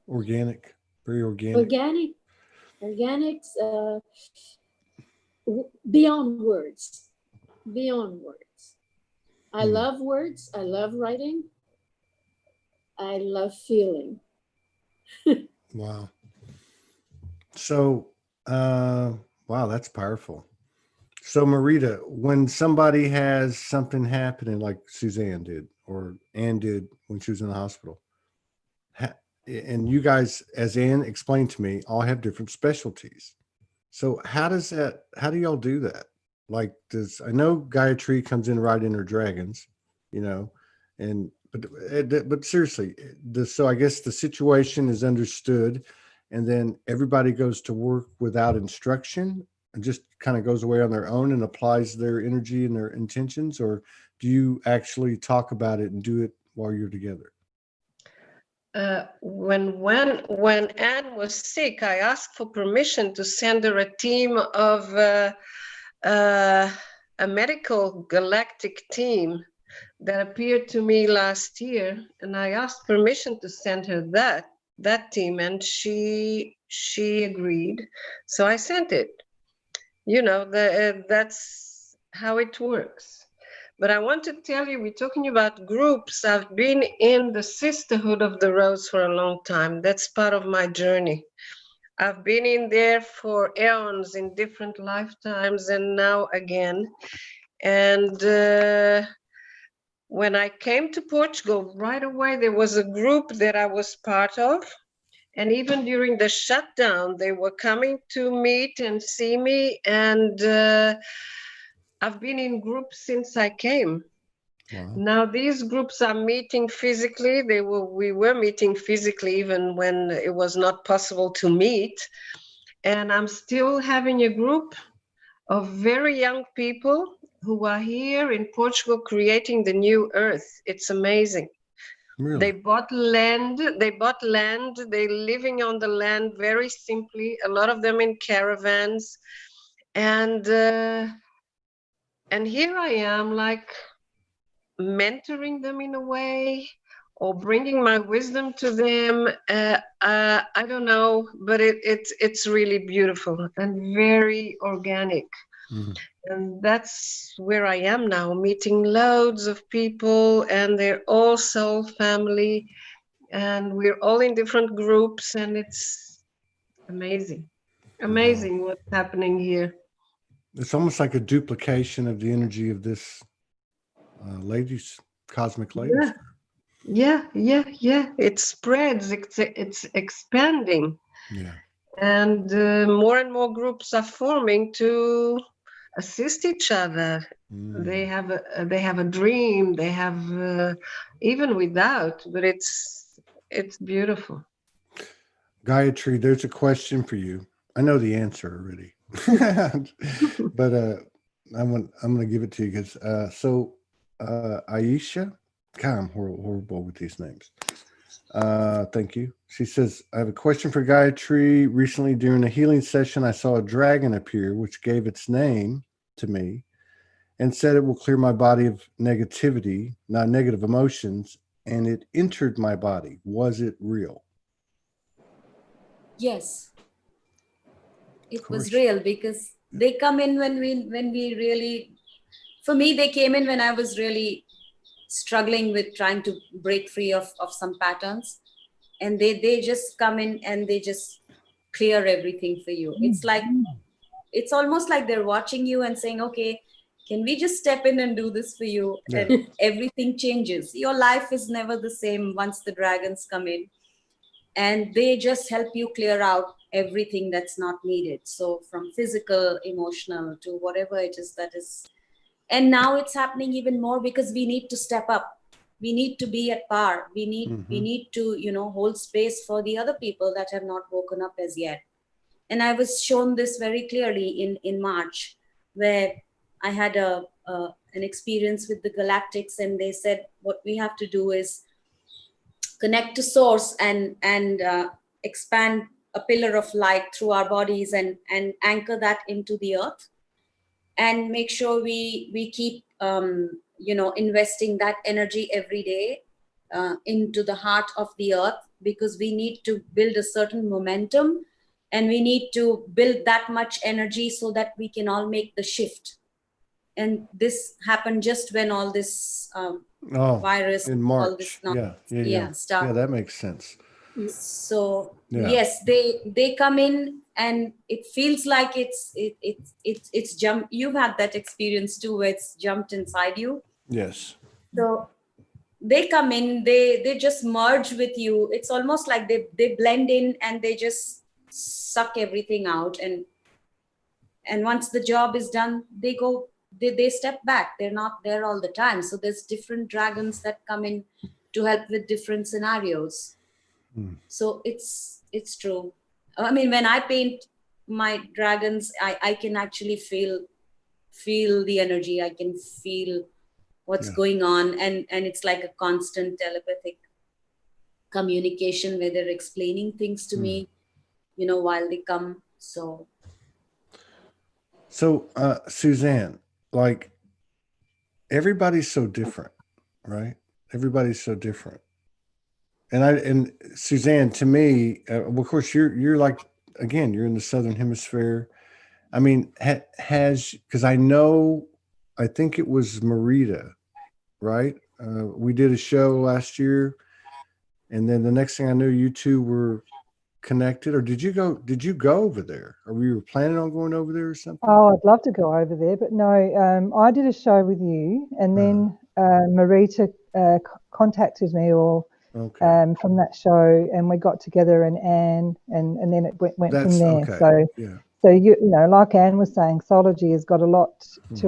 Organic. Very organic. Organics, beyond words. Beyond words. I love words. I love writing. I love feeling. Wow. So, wow, that's powerful. So, Marita, when somebody has something happening like Suzanne did or Anne did when she was in the hospital, and you guys, as Anne explained to me, all have different specialties. So how do y'all do that? Like, I know Gayatri comes in right in her dragons, but seriously, so I guess the situation is understood, and then everybody goes to work without instruction and just kind of goes away on their own and applies their energy and their intentions, or do you actually talk about it and do it while you're together? When Anne was sick, I asked for permission to send her a team of a medical galactic team that appeared to me last year, and I asked permission to send her that team, and she agreed. So I sent it. That's how it works. But I want to tell you, we're talking about groups. I've been in the Sisterhood of the Rose for a long time. That's part of my journey. I've been in there for eons in different lifetimes and now again. And when I came to Portugal, right away, there was a group that I was part of. And even during the shutdown, they were coming to meet and see me. And I've been in groups since I came. Wow. Now these groups are meeting physically. We were meeting physically even when it was not possible to meet. And I'm still having a group of very young people who are here in Portugal creating the new earth. It's amazing. Really? They bought land. They're living on the land very simply, a lot of them in caravans. And here I am, like, mentoring them in a way, or bringing my wisdom to them. I don't know, but it's really beautiful and very organic. Mm-hmm. And that's where I am now, meeting loads of people, and they're all soul family, and we're all in different groups, and it's amazing. Amazing. Wow. What's happening here. It's almost like a duplication of the energy of this ladies, cosmic ladies. Yeah. It spreads. It's expanding, Yeah. and more and more groups are forming to assist each other. They have a dream. They have even without, but it's beautiful. Gayatri, there's a question for you. I know the answer already, but I'm gonna give it to you because Aisha, God, I'm horrible with these names. Thank you. She says, I have a question for Gayatri. Recently, during a healing session, I saw a dragon appear, which gave its name to me and said it will clear my body of negativity, not negative emotions, and it entered my body. Was it real? Yes, it Of was course. real because they come in when we really, for me, they came in when I was really struggling with trying to break free of some patterns, and they just come in and they just clear everything for you. It's like, it's almost like they're watching you and saying, okay, can we just step in and do this for you? Yeah. And everything changes. Your life is never the same once the dragons come in, and they just help you clear out everything that's not needed. So from physical, emotional, to whatever it is that is. And now it's happening even more because we need to step up. We need to be at par. We need to, hold space for the other people that have not woken up as yet. And I was shown this very clearly in March, where I had an experience with the Galactics, and they said what we have to do is connect to source and expand a pillar of light through our bodies and anchor that into the earth, and make sure we keep investing that energy every day into the heart of the earth, because we need to build a certain momentum, and we need to build that much energy so that we can all make the shift. And this happened just when all this virus in all March. this Yeah, that makes sense. So Yeah. yes, they come in and it feels like it's jump. You've had that experience too, where it's jumped inside you. Yes. So they come in, they just merge with you. It's almost like they blend in and they just suck everything out, and once the job is done, they step back. They're not there all the time. So there's different dragons that come in to help with different scenarios. So it's true. I mean, when I paint my dragons, I can actually feel the energy. I can feel what's going on, and it's like a constant telepathic communication where they're explaining things to me, while they come. So Suzanne, like, everybody's so different, right? Everybody's so different. And Suzanne, to me, of course, you're like, again, you're in the Southern Hemisphere. I mean, because I think it was Marita, right? We did a show last year, and then the next thing I knew, you two were connected. Or did you go over there? Or we were planning on going over there or something? Oh, I'd love to go over there, but no, I did a show with you, and then Marita contacted me from that show, and we got together, and Anne, and then it went from there. Okay. So you know, like Anne was saying, Soulology has got a lot to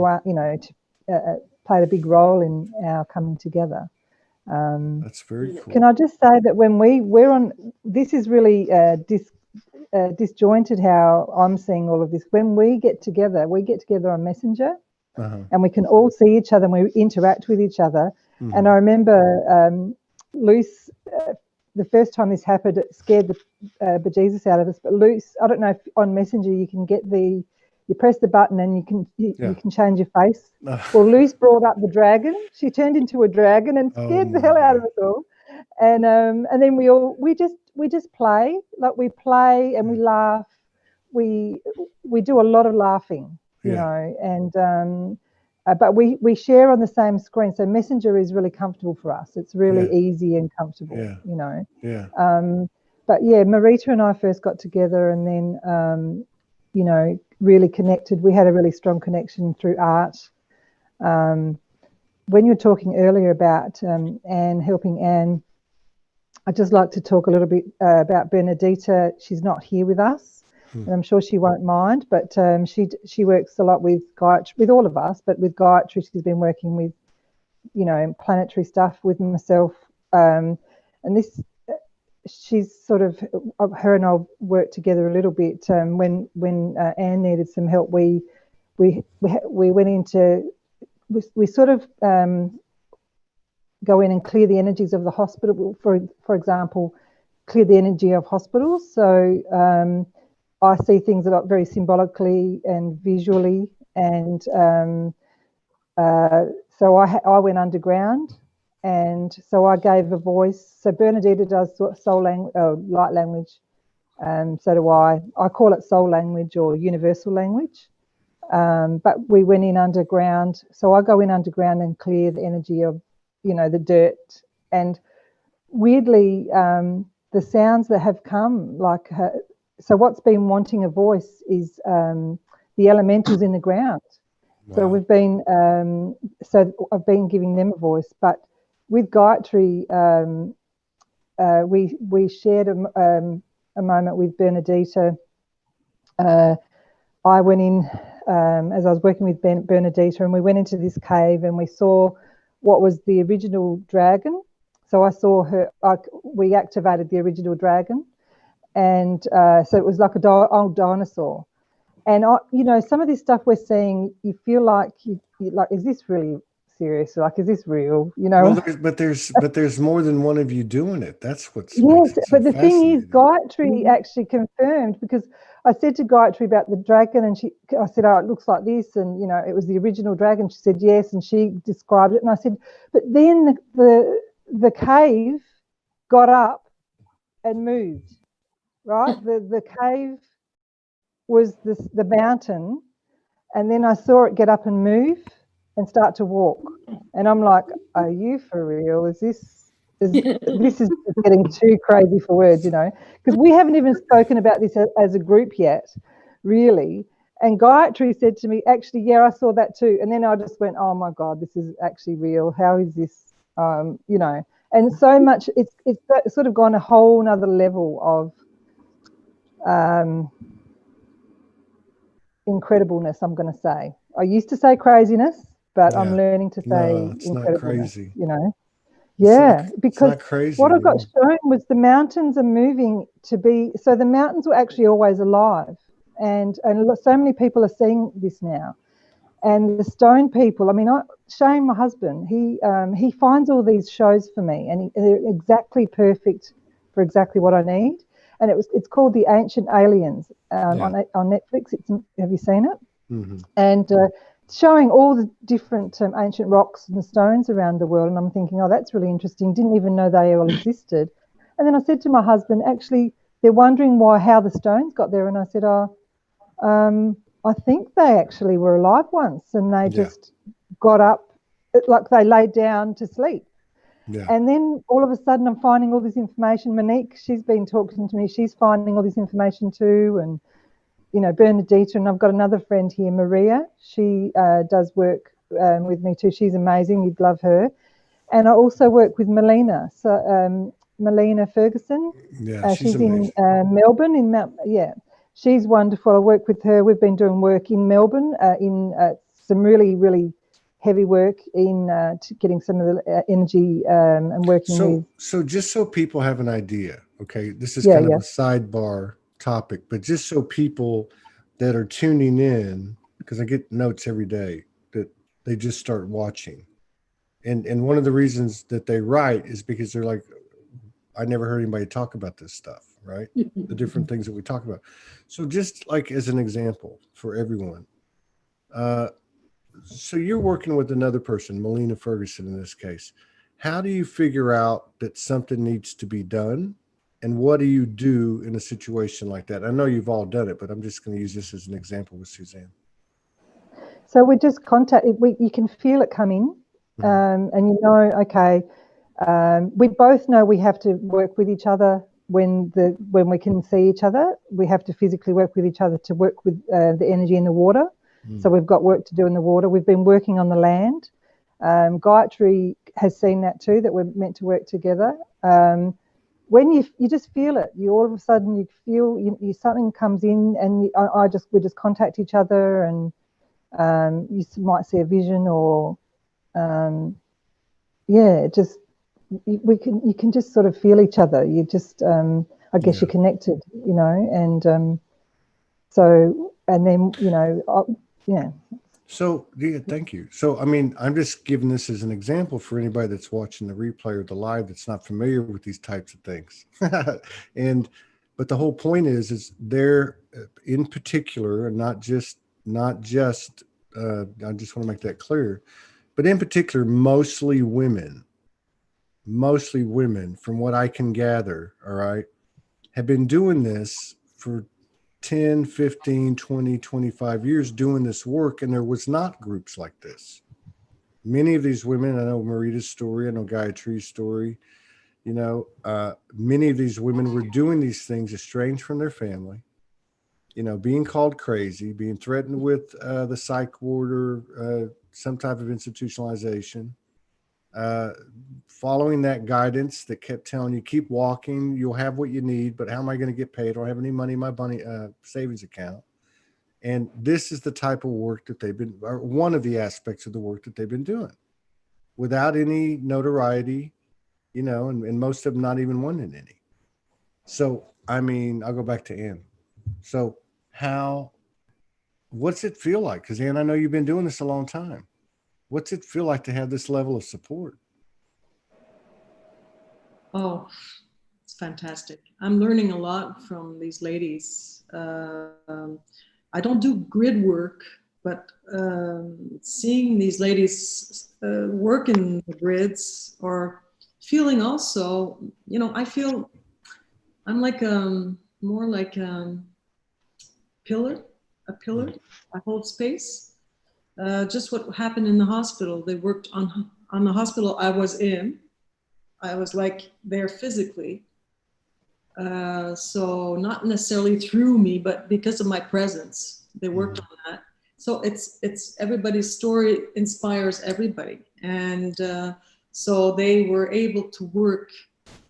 played a big role in our coming together. That's very cool. Can I just say that when we're on, this is really disjointed how I'm seeing all of this. When we get together on Messenger, and we can all see each other and we interact with each other. And I remember Luce, the first time this happened, it scared the bejesus out of us. But Luce, I don't know if on Messenger you can get you press the button and you can change your face. Well, Luce brought up the dragon. She turned into a dragon and scared the hell out of us all. And then we just play, like we play and we laugh. We do a lot of laughing, you know, and but we share on the same screen. So Messenger is really comfortable for us. It's really easy and comfortable, you know. But yeah, Marita and I first got together, and then you know, really connected. We had a really strong connection through art. When you were talking earlier about Anne, helping Anne, I'd just like to talk a little bit about Bernadita. She's not here with us, and I'm sure she won't mind, but she works a lot with Gayatri, with all of us, but with Gayatri, she's been working with, you know, planetary stuff with myself. And this, she's sort of, her and I'll work together a little bit. When Anne needed some help, we went into, we sort of go in and clear the energies of the hospital. For example, clear the energy of hospitals. So I see things a lot very symbolically and visually, and so I went underground, and so I gave a voice. So Bernadita does soul language, light language, so do I. I call it soul language or universal language. But we went in underground. So I go in underground and clear the energy of, you know, the dirt. And weirdly, the sounds that have come, like, so what's been wanting a voice is the elementals in the ground. Wow. So we've been, so I've been giving them a voice. But with Gayatri, we shared a moment with Bernadita. I went in as I was working with Bernadita, and we went into this cave and we saw what was the original dragon. So I saw her, we activated the original dragon, and so it was like an old dinosaur. And you know, some of this stuff we're seeing, you feel like you like, is this really serious? Like, is this real? You know. Well, but there's more than one of you doing it. That's what's yes. But the thing is, Gayatri actually confirmed, because I said to Gayatri about the dragon, and I said, oh, it looks like this, and you know, it was the original dragon. She said yes, and she described it, and I said, but then the cave got up and moved, right? The cave was the mountain, and then I saw it get up and move and start to walk, and I'm like, are you for real? This is getting too crazy for words, you know, because we haven't even spoken about this as a group yet, really. And Gayatri said to me, actually, yeah, I saw that too. And then I just went, oh my God, this is actually real. How is this, you know? And so much, it's sort of gone a whole nother level of incredibleness, I'm going to say. I used to say craziness, but yeah. I'm learning to say it's not crazy. You know? Yeah, because crazy, what I got shown was the mountains are moving to be, so the mountains were actually always alive, and so many people are seeing this now. And the stone people, I mean, Shane, my husband, he finds all these shows for me, and they're exactly perfect for exactly what I need. And it's called The Ancient Aliens on Netflix. Have you seen it? Mm-hmm. And showing all the different ancient rocks and stones around the world. And I'm thinking, oh, that's really interesting. Didn't even know they all existed. And then I said to my husband, actually, they're wondering how the stones got there. And I said, I think they actually were alive once, and they just got up, like they laid down to sleep. Yeah. And then all of a sudden I'm finding all this information. Monique, she's been talking to me. She's finding all this information too. And, you know, Bernadita, and I've got another friend here, Maria. She does work with me too. She's amazing. You'd love her. And I also work with Melina. So Melina Ferguson. Yeah, she's in Melbourne. She's wonderful. I work with her. We've been doing work in Melbourne in some really, really heavy work in getting some of the energy and working with. So just so people have an idea, okay, this is kind of a sidebar topic, but just so people that are tuning in, because I get notes every day that they just start watching. And one of the reasons that they write is because they're like, I never heard anybody talk about this stuff, right? The different things that we talk about. So just like as an example for everyone, so you're working with another person, Melina Ferguson in this case. How do you figure out that something needs to be done? And what do you do in a situation like that? I know you've all done it, but I'm just going to use this as an example with Suzanne. So we just you can feel it coming, and you know, okay, we both know we have to work with each other when we can see each other, we have to physically work with each other to work with the energy in the water. So we've got work to do in the water. We've been working on the land. Gayatri has seen that too, that we're meant to work together. When you just feel it, you all of a sudden you feel something comes in, and we just contact each other, and you might see a vision, or just you can just sort of feel each other. You just I guess you're connected, and so, and then yeah. So, yeah, thank you. So, I mean, I'm just giving this as an example for anybody that's watching the replay or the live that's not familiar with these types of things. But the whole point is they're in particular, and not just, I just want to make that clear, but in particular, mostly women, from what I can gather, all right, have been doing this for 10, 15, 20, 25 years doing this work, and there was not groups like this. Many of these women, I know Marita's story, I know Gayatri's story, many of these women were doing these things estranged from their family, being called crazy, being threatened with the psych ward or some type of institutionalization, following that guidance that kept telling you, keep walking, you'll have what you need, but how am I going to get paid? I don't have any money in my savings account. And this is the type of work that they've been, or one of the aspects of the work that they've been doing without any notoriety, and most of them not even wanting any. So, I mean, I'll go back to Ann. So what's it feel like? Because Ann, I know you've been doing this a long time. What's it feel like to have this level of support? Oh, it's fantastic. I'm learning a lot from these ladies. I don't do grid work, but seeing these ladies work in the grids, or feeling also, I feel I'm like more like a pillar. I hold space. Just what happened in the hospital. They worked on the hospital I was in. I was like there physically. So not necessarily through me, but because of my presence, they worked on that. So it's everybody's story inspires everybody. And so they were able to work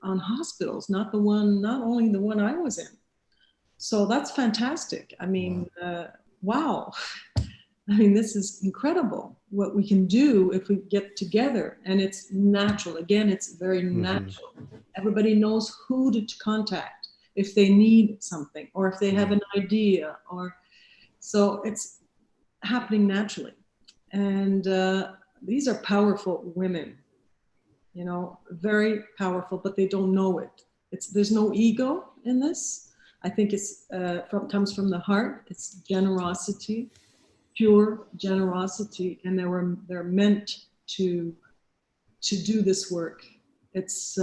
on hospitals, not only the one I was in. So that's fantastic. I mean, wow. I mean, this is incredible what we can do if we get together, and it's natural. Again, it's very natural. Everybody knows who to contact if they need something, or if they have an idea, so it's happening naturally. And these are powerful women, very powerful, but they don't know it. There's no ego in this. I think it's comes from the heart. It's generosity. Pure generosity, and they're meant to do this work. It's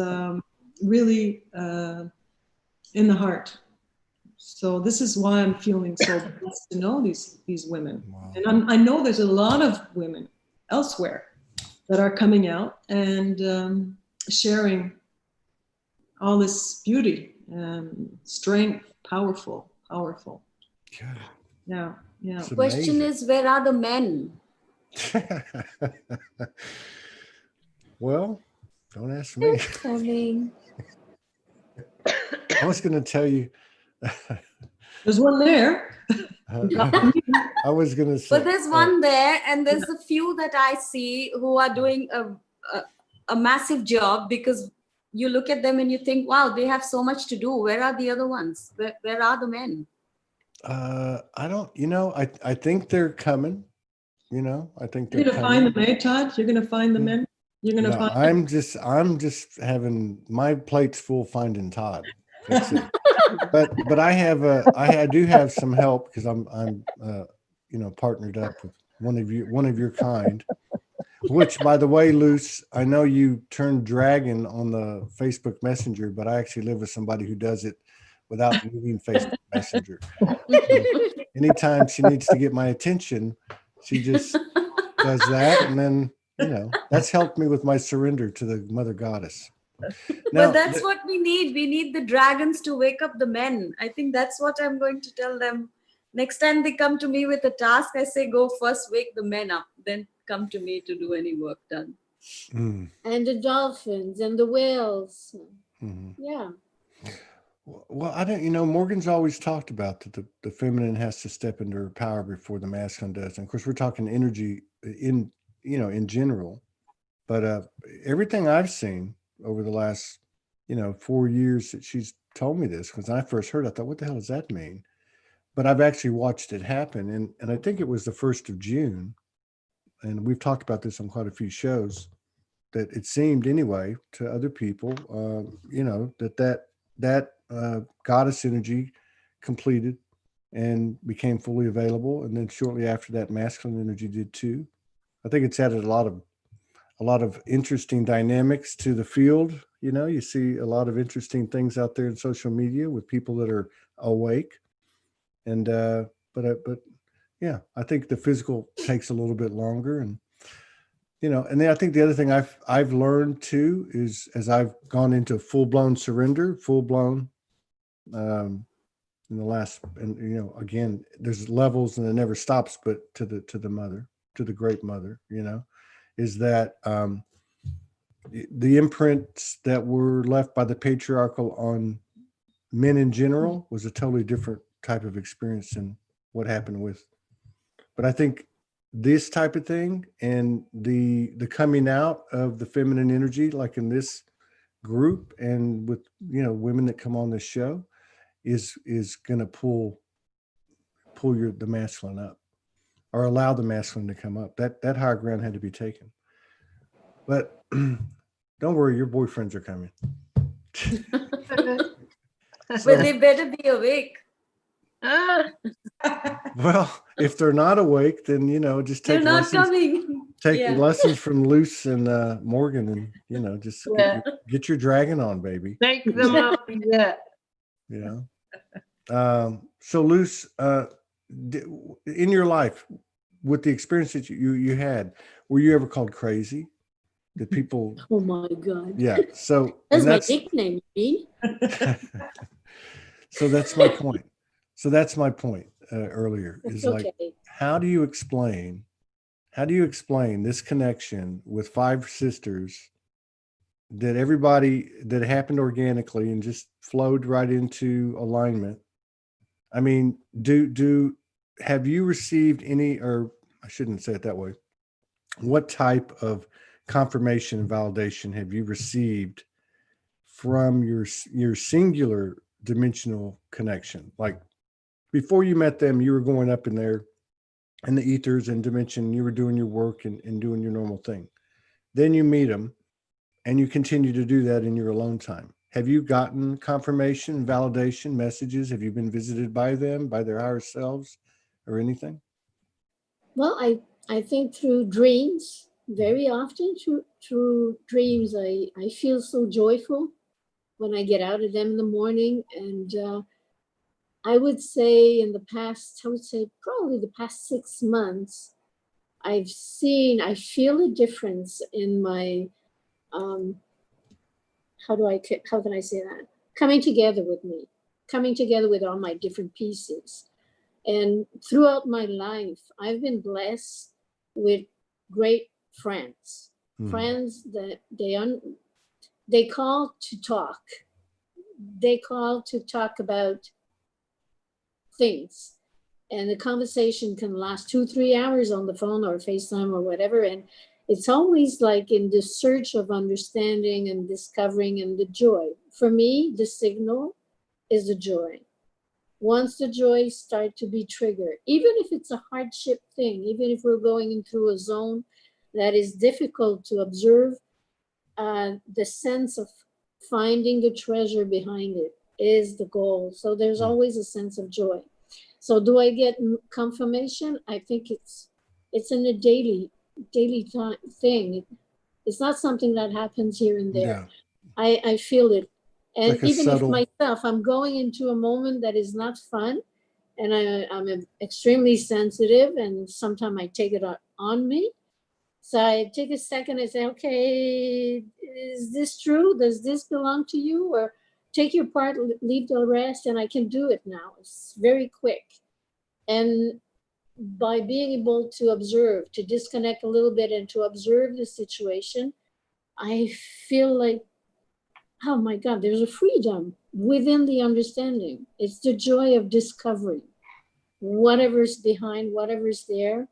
really in the heart. So this is why I'm feeling so blessed to know these women. Wow. And I know there's a lot of women elsewhere that are coming out and sharing all this beauty and strength. Powerful. God. Yeah. The question is, where are the men? Well, don't ask me. I was going to tell you. There's one there. I was going to say. But there's one there, and there's a few that I see who are doing a massive job, because you look at them and you think, wow, they have so much to do. Where are the other ones? Where are the men? I don't, I think they're coming, I think they're going to find the men, Todd. You're going to find the men. You're going to find I'm just having my plate's full finding Todd. That's it. but I do have some help, because I'm partnered up with one of your kind, which, by the way, Luce, I know you turned dragon on the Facebook Messenger, but I actually live with somebody who does it without moving Facebook Messenger. Anytime she needs to get my attention, she just does that. And then, that's helped me with my surrender to the Mother Goddess. Now, But that's what we need. We need the dragons to wake up the men. I think that's what I'm going to tell them. Next time they come to me with a task, I say, go first wake the men up, then come to me to do any work done. mm, And the dolphins and the whales. mhm. Yeah. Well, I don't, Morgan's always talked about that the feminine has to step into her power before the masculine does. And of course, we're talking energy in general, but everything I've seen over the last, 4 years that she's told me this, because when I first heard it, I thought, what the hell does that mean? But I've actually watched it happen. And I think it was the 1st of June. And we've talked about this on quite a few shows, that it seemed anyway to other people, that goddess energy completed and became fully available. And then shortly after that, masculine energy did too. I think it's added a lot of interesting dynamics to the field. You see a lot of interesting things out there in social media with people that are awake. And, but yeah, I think the physical takes a little bit longer. And then I think the other thing I've learned too is, as I've gone into full-blown surrender, in the last, and again, there's levels and it never stops, but to the mother, to the great mother, is that the imprints that were left by the patriarchal on men in general was a totally different type of experience than what happened with. But I think this type of thing and the coming out of the feminine energy, like in this group and with women that come on this show, is going to pull the masculine up, or allow the masculine to come up. That higher ground had to be taken. But don't worry, your boyfriends are coming. But they better be awake. Well, if they're not awake, then just They're take not lessons. coming. Take Yeah. lessons from Luce and Morgan, and just get your dragon on, baby. Take them up. Yeah. So Luce, in your life, with the experience that you had, were you ever called crazy? Did people? Oh my God. Yeah. So That's my nickname, you mean? So that's my point. Earlier is Okay. like, how do you explain this connection with 5 sisters that everybody that happened organically and just flowed right into alignment? I mean, have you received any, or I shouldn't say it that way, what type of confirmation and validation have you received from your singular dimensional connection? Like, before you met them, you were going up in there in the ethers and dimension, you were doing your work and doing your normal thing. Then you meet them and you continue to do that in your alone time. Have you gotten confirmation, validation, messages? Have you been visited by them, by their higher selves, or anything? Well, I think through dreams, very often through dreams, I feel so joyful when I get out of them in the morning. And I would say probably the past 6 months, I feel a difference in my, how can I say that? Coming together with all my different pieces. And throughout my life, I've been blessed with great friends, friends that they call to talk. They call to talk about things. And the conversation can last 2-3 hours on the phone or FaceTime or whatever. And it's always like in the search of understanding and discovering and the joy. For me, the signal is the joy. Once the joy starts to be triggered, even if it's a hardship thing, even if we're going through a zone that is difficult to observe, the sense of finding the treasure behind it is the goal. So there's always a sense of joy. So do I get confirmation? I think it's in a daily thing. It's not something that happens here and there. Yeah. I feel it. And like even if myself, I'm going into a moment that is not fun, and I'm extremely sensitive, and sometimes I take it on me, So I take a second and say, okay, is this true? Does this belong to you? Or take your part, leave the rest, and I can do it now. It's very quick. And by being able to observe, to disconnect a little bit and to observe the situation, I feel like, oh my God, there's a freedom within the understanding. It's the joy of discovering whatever's behind, whatever's there.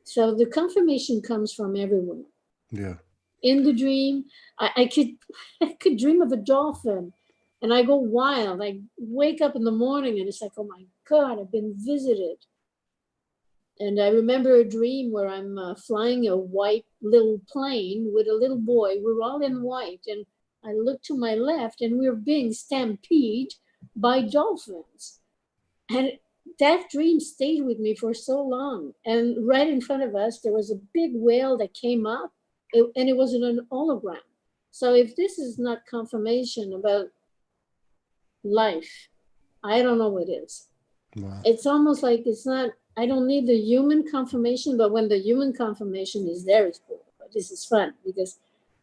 So the confirmation comes from everyone. Yeah. In the dream, I could dream of a dolphin, and I go wild. I wake up in the morning and it's like, oh my God, I've been visited. And I remember a dream where I'm flying a white little plane with a little boy. We're all in white, and I look to my left, and we're being stampeded by dolphins. And that dream stayed with me for so long. And right in front of us, there was a big whale that came up, and it was an hologram. So if this is not confirmation about life, I don't know what is. Wow. It's almost like it's not, I don't need the human confirmation, but when the human confirmation is there, it's cool. But this is fun because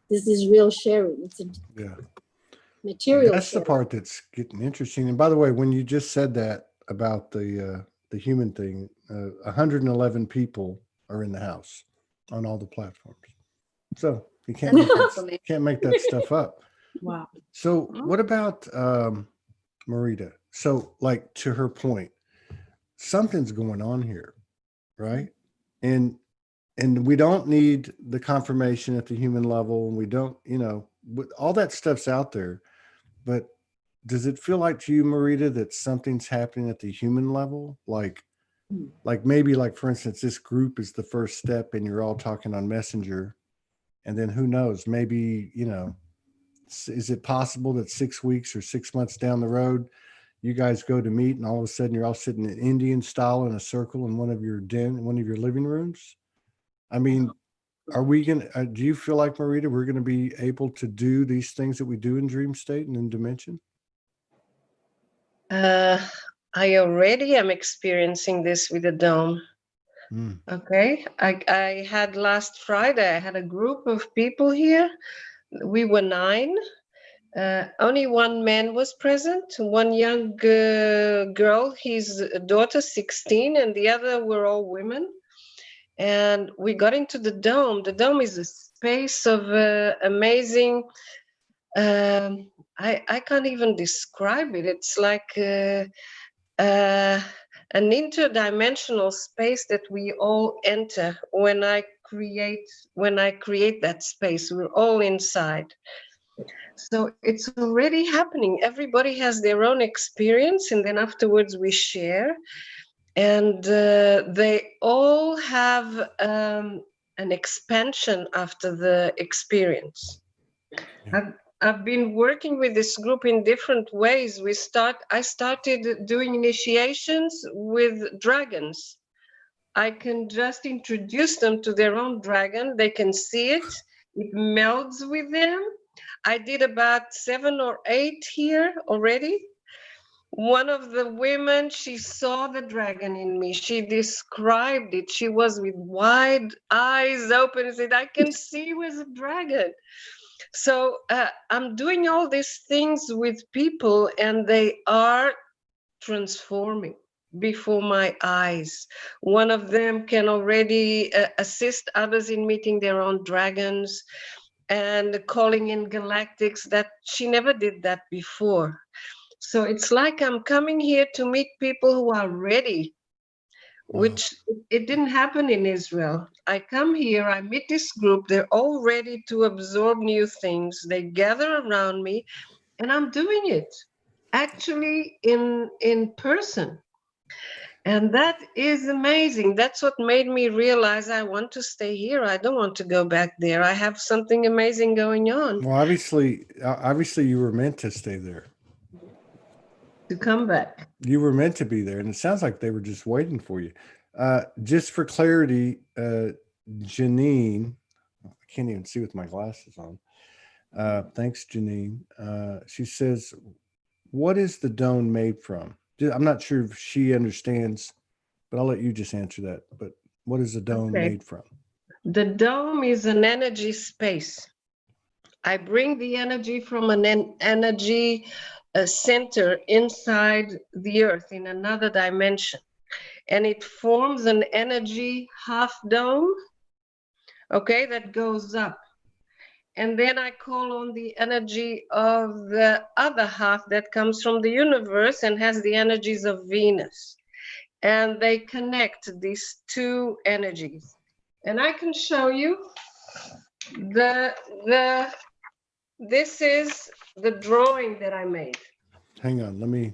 this is real sharing. It's a material That's sharing. the part that's getting interesting. And by the way, when you just said that about the human thing, 111 people are in the house on all the platforms. So you can't make that stuff up. Wow. So what about Marita? So like to her point, something's going on here, right? And we don't need the confirmation at the human level, and we don't, all that stuff's out there. But does it feel like to you, Marita, that something's happening at the human level? Like maybe like, for instance, this group is the first step and you're all talking on Messenger. And then who knows, maybe, is it possible that 6 weeks or 6 months down the road, you guys go to meet and all of a sudden you're all sitting in Indian style in a circle in one of your living rooms? I mean, are we going to, do you feel like, Marita, we're going to be able to do these things that we do in dream state and in dimension? I already am experiencing this with the dome. Okay. I had last Friday, I had a group of people here. We were 9. Only one man was present, one young girl, his daughter, 16, and the other were all women. And we got into the dome. The dome is a space of amazing, I can't even describe it. It's like an interdimensional space that we all enter when I create that space. We're all inside. So it's already happening. Everybody has their own experience, and then afterwards we share. And they all have an expansion after the experience. Yeah. I've been working with this group in different ways. I started doing initiations with dragons. I can just introduce them to their own dragon. They can see it. It melds with them. I did about 7 or 8 here already. One of the women, she saw the dragon in me. She described it. She was with wide eyes open and said, I can see you as a dragon. So I'm doing all these things with people, and they are transforming before my eyes. One of them can already assist others in meeting their own dragons and calling in galactics that she never did that before. So it's like I'm coming here to meet people who are ready, which it didn't happen in Israel. I come here, I meet this group, they're all ready to absorb new things. They gather around me, and I'm doing it actually in person. And that is amazing. That's what made me realize I want to stay here. I don't want to go back there. I have something amazing going on. Well, obviously you were meant to stay there. To come back. You were meant to be there, and it sounds like they were just waiting for you. Just for clarity, Janine, I can't even see with my glasses on. Thanks, Janine. She says, what is the dome made from? I'm not sure if she understands, but I'll let you just answer that. But what is the dome made from? The dome is an energy space. I bring the energy from an energy center inside the earth in another dimension. And it forms an energy half dome, okay, that goes up. And then I call on the energy of the other half that comes from the universe and has the energies of Venus. And they connect these two energies. And I can show you this is the drawing that I made. Hang on, let me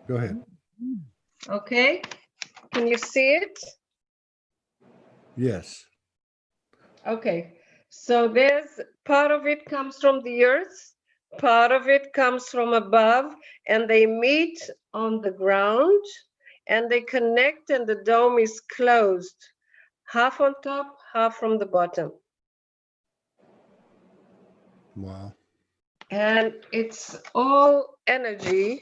go ahead. Okay, can you see it? Yes. Okay, so there's part of it comes from the earth, part of it comes from above, and they meet on the ground and they connect, and the dome is closed, half on top, half from the bottom. Wow. And it's all energy,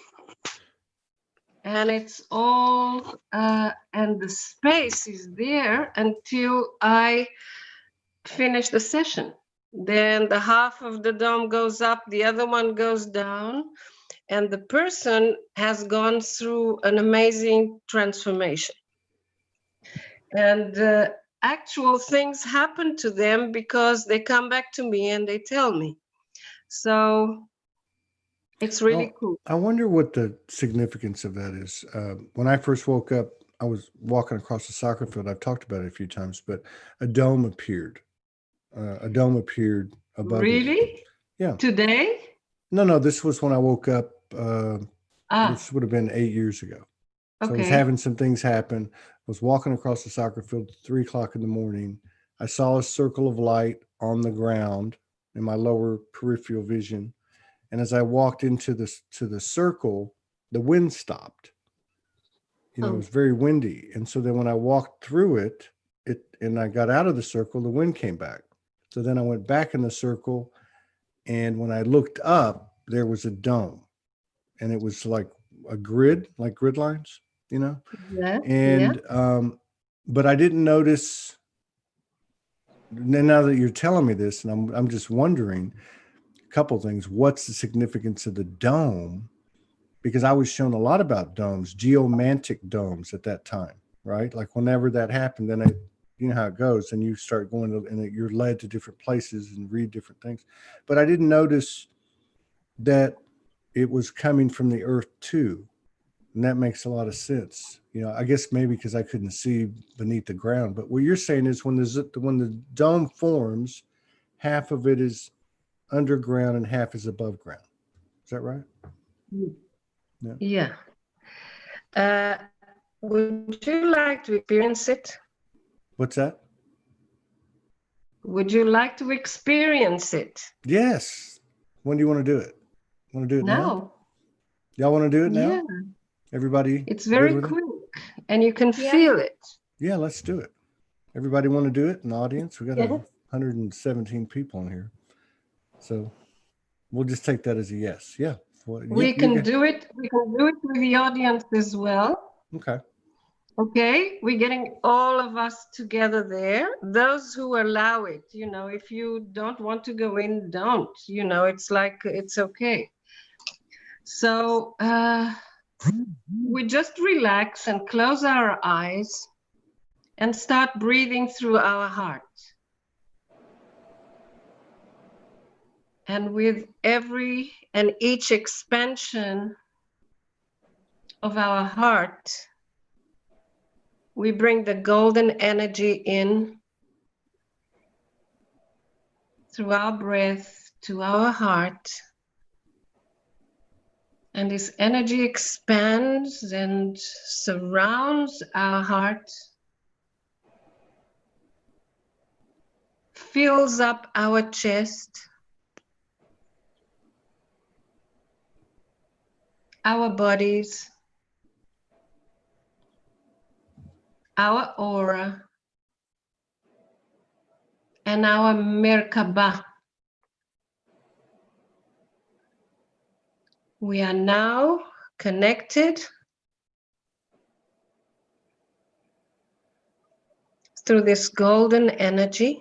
and it's all and the space is there until I finish the session. Then the half of the dome goes up, the other one goes down, and the person has gone through an amazing transformation. And actual things happen to them because they come back to me and they tell me. So it's really cool. I wonder what the significance of that is. When I first woke up, I was walking across the soccer field. I've talked about it a few times, but a dome appeared. A dome appeared above me. Really? Yeah. Today? No, this was when I woke up. Ah, This would have been 8 years ago. So I was okay. having some things happen. I was walking across the soccer field at 3 o'clock in the morning. I saw a circle of light on the ground in my lower peripheral vision. And as I walked into the circle, the wind stopped. You know, it was very windy. And so then when I walked through it, and I got out of the circle, the wind came back. So then I went back in the circle, and when I looked up, there was a dome. And it was like a grid, like grid lines, you know? Yeah. And but I didn't notice. Now that you're telling me this, and I'm just wondering a couple things. What's the significance of the dome? Because I was shown a lot about domes, geomantic domes at that time, right? Like whenever that happened, then you know how it goes, and you start going to, and you're led to different places and read different things. But I didn't notice that it was coming from the earth too. And that makes a lot of sense. You know, I guess maybe because I couldn't see beneath the ground. But what you're saying is when the dome forms, half of it is underground and half is above ground. Is that right? Yeah. Would you like to experience it? What's that? Would you like to experience it? Yes. When do you want to do it? Want to do it now? Y'all want to do it now? Yeah. Everybody? It's very quick, and you can feel it. Yeah, let's do it. Everybody want to do it in the audience? We got 117 people in here. So we'll just take that as a yes. Yeah. Well, We can do it. We can do it with the audience as well. Okay. Okay, we're getting all of us together there. Those who allow it, you know, if you don't want to go in, don't, you know, it's like, it's okay. So we just relax and close our eyes and start breathing through our heart. And with every and each expansion of our heart, we bring the golden energy in through our breath to our heart. And this energy expands and surrounds our heart, fills up our chest, our bodies, our aura, and our Merkaba. We are now connected through this golden energy.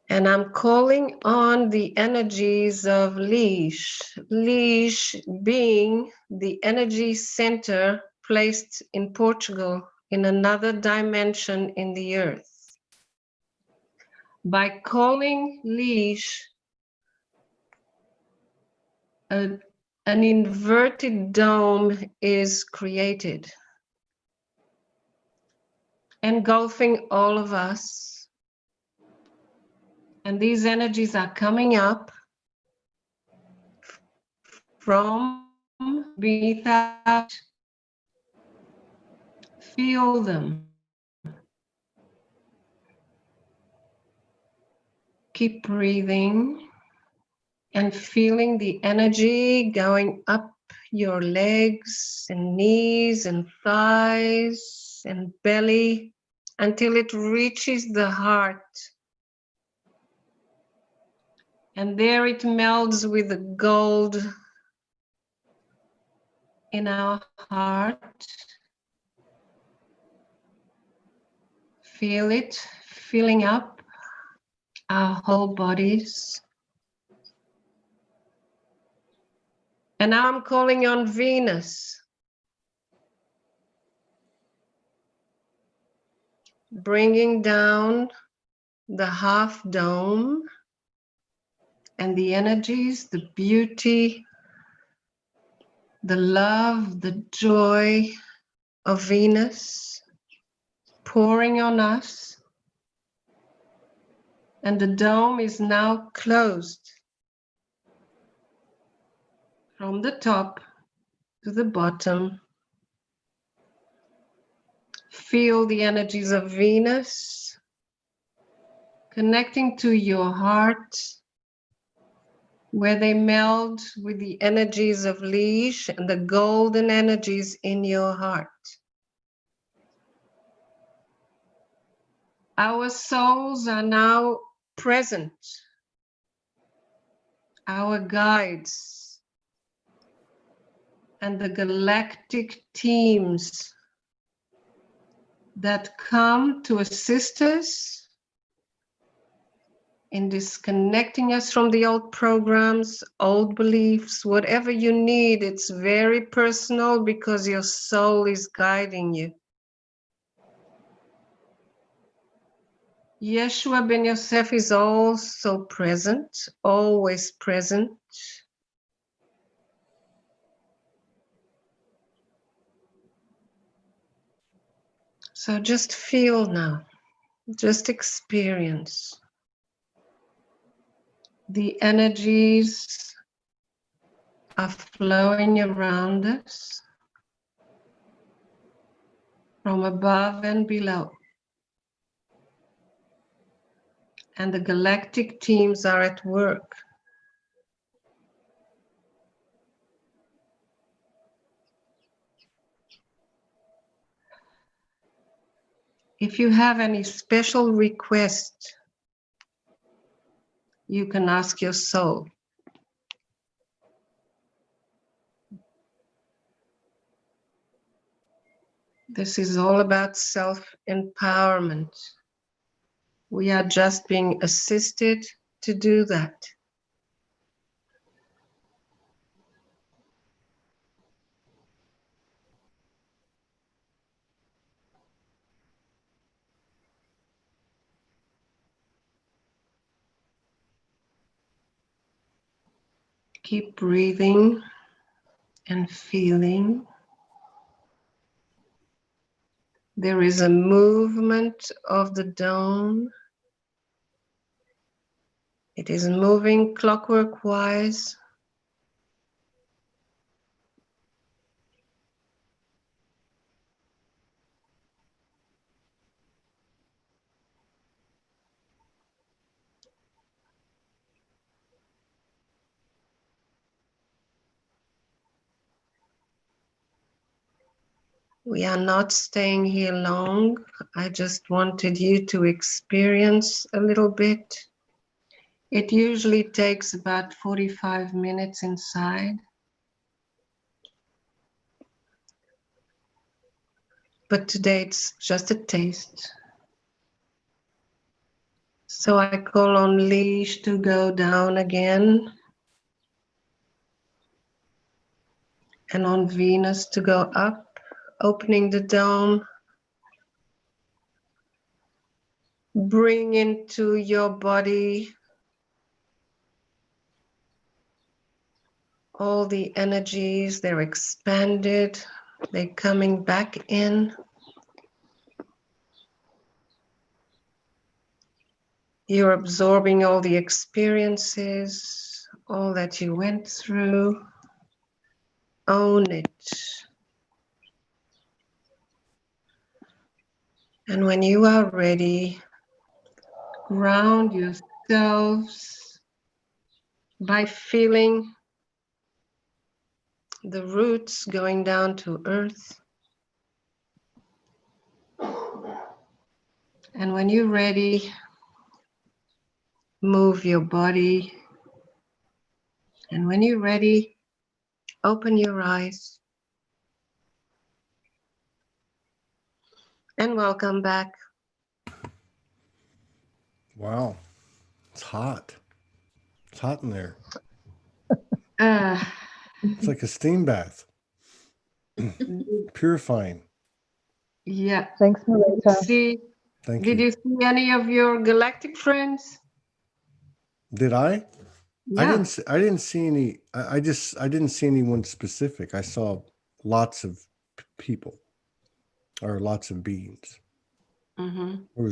And I'm calling on the energies of Leash. Leash being the energy center placed in Portugal in another dimension in the earth. By calling Leash, an inverted dome is created, engulfing all of us. And these energies are coming up from beneath out. Feel them. Keep breathing and feeling the energy going up your legs and knees and thighs and belly until it reaches the heart. And there it melds with the gold in our heart. Feel it filling up our whole bodies. And now I'm calling on Venus, bringing down the half dome and the energies, the beauty, the love, the joy of Venus pouring on us. And the dome is now closed from the top to the bottom. Feel the energies of Venus connecting to your heart, where they meld with the energies of Leash and the golden energies in your heart. Our souls are now present, our guides, and the galactic teams that come to assist us in disconnecting us from the old programs, old beliefs, whatever you need. It's very personal because your soul is guiding you. Yeshua Ben Yosef is also present, always present. So just feel now, just experience the energies are flowing around us from above and below. And the galactic teams are at work. If you have any special request, you can ask your soul. This is all about self-empowerment. We are just being assisted to do that. Keep breathing and feeling. There is a movement of the dome. It is moving clockwork-wise. We are not staying here long. I just wanted you to experience a little bit. It usually takes about 45 minutes inside. but today it's just a taste. So I call on Leash to go down again, and on Venus to go up, opening the dome. Bring into your body all the energies, they're expanded, they're coming back in. You're absorbing all the experiences, all that you went through. Own it. And when you are ready, ground yourselves by feeling the roots going down to earth. And when you're ready, move your body. And when you're ready, open your eyes. And welcome back. Wow. It's hot. It's hot in there. It's like a steam bath. Purifying. Yeah. Thanks, Marita. Thank Did you see any of your galactic friends? Did I? Yeah. I didn't see any. I didn't see anyone specific. I saw lots of people or lots of beings. Mm-hmm.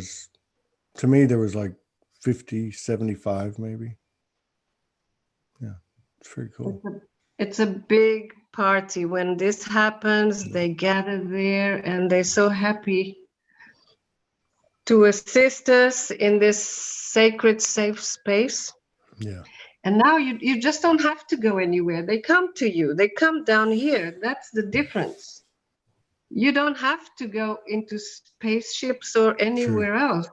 To me, there was like 50, 75 maybe. Yeah, it's very cool. It's a big party. When this happens, they gather there and they're so happy to assist us in this sacred, safe space. Yeah. And now you just don't have to go anywhere. They come to you. They come down here. That's the difference. You don't have to go into spaceships or anywhere else.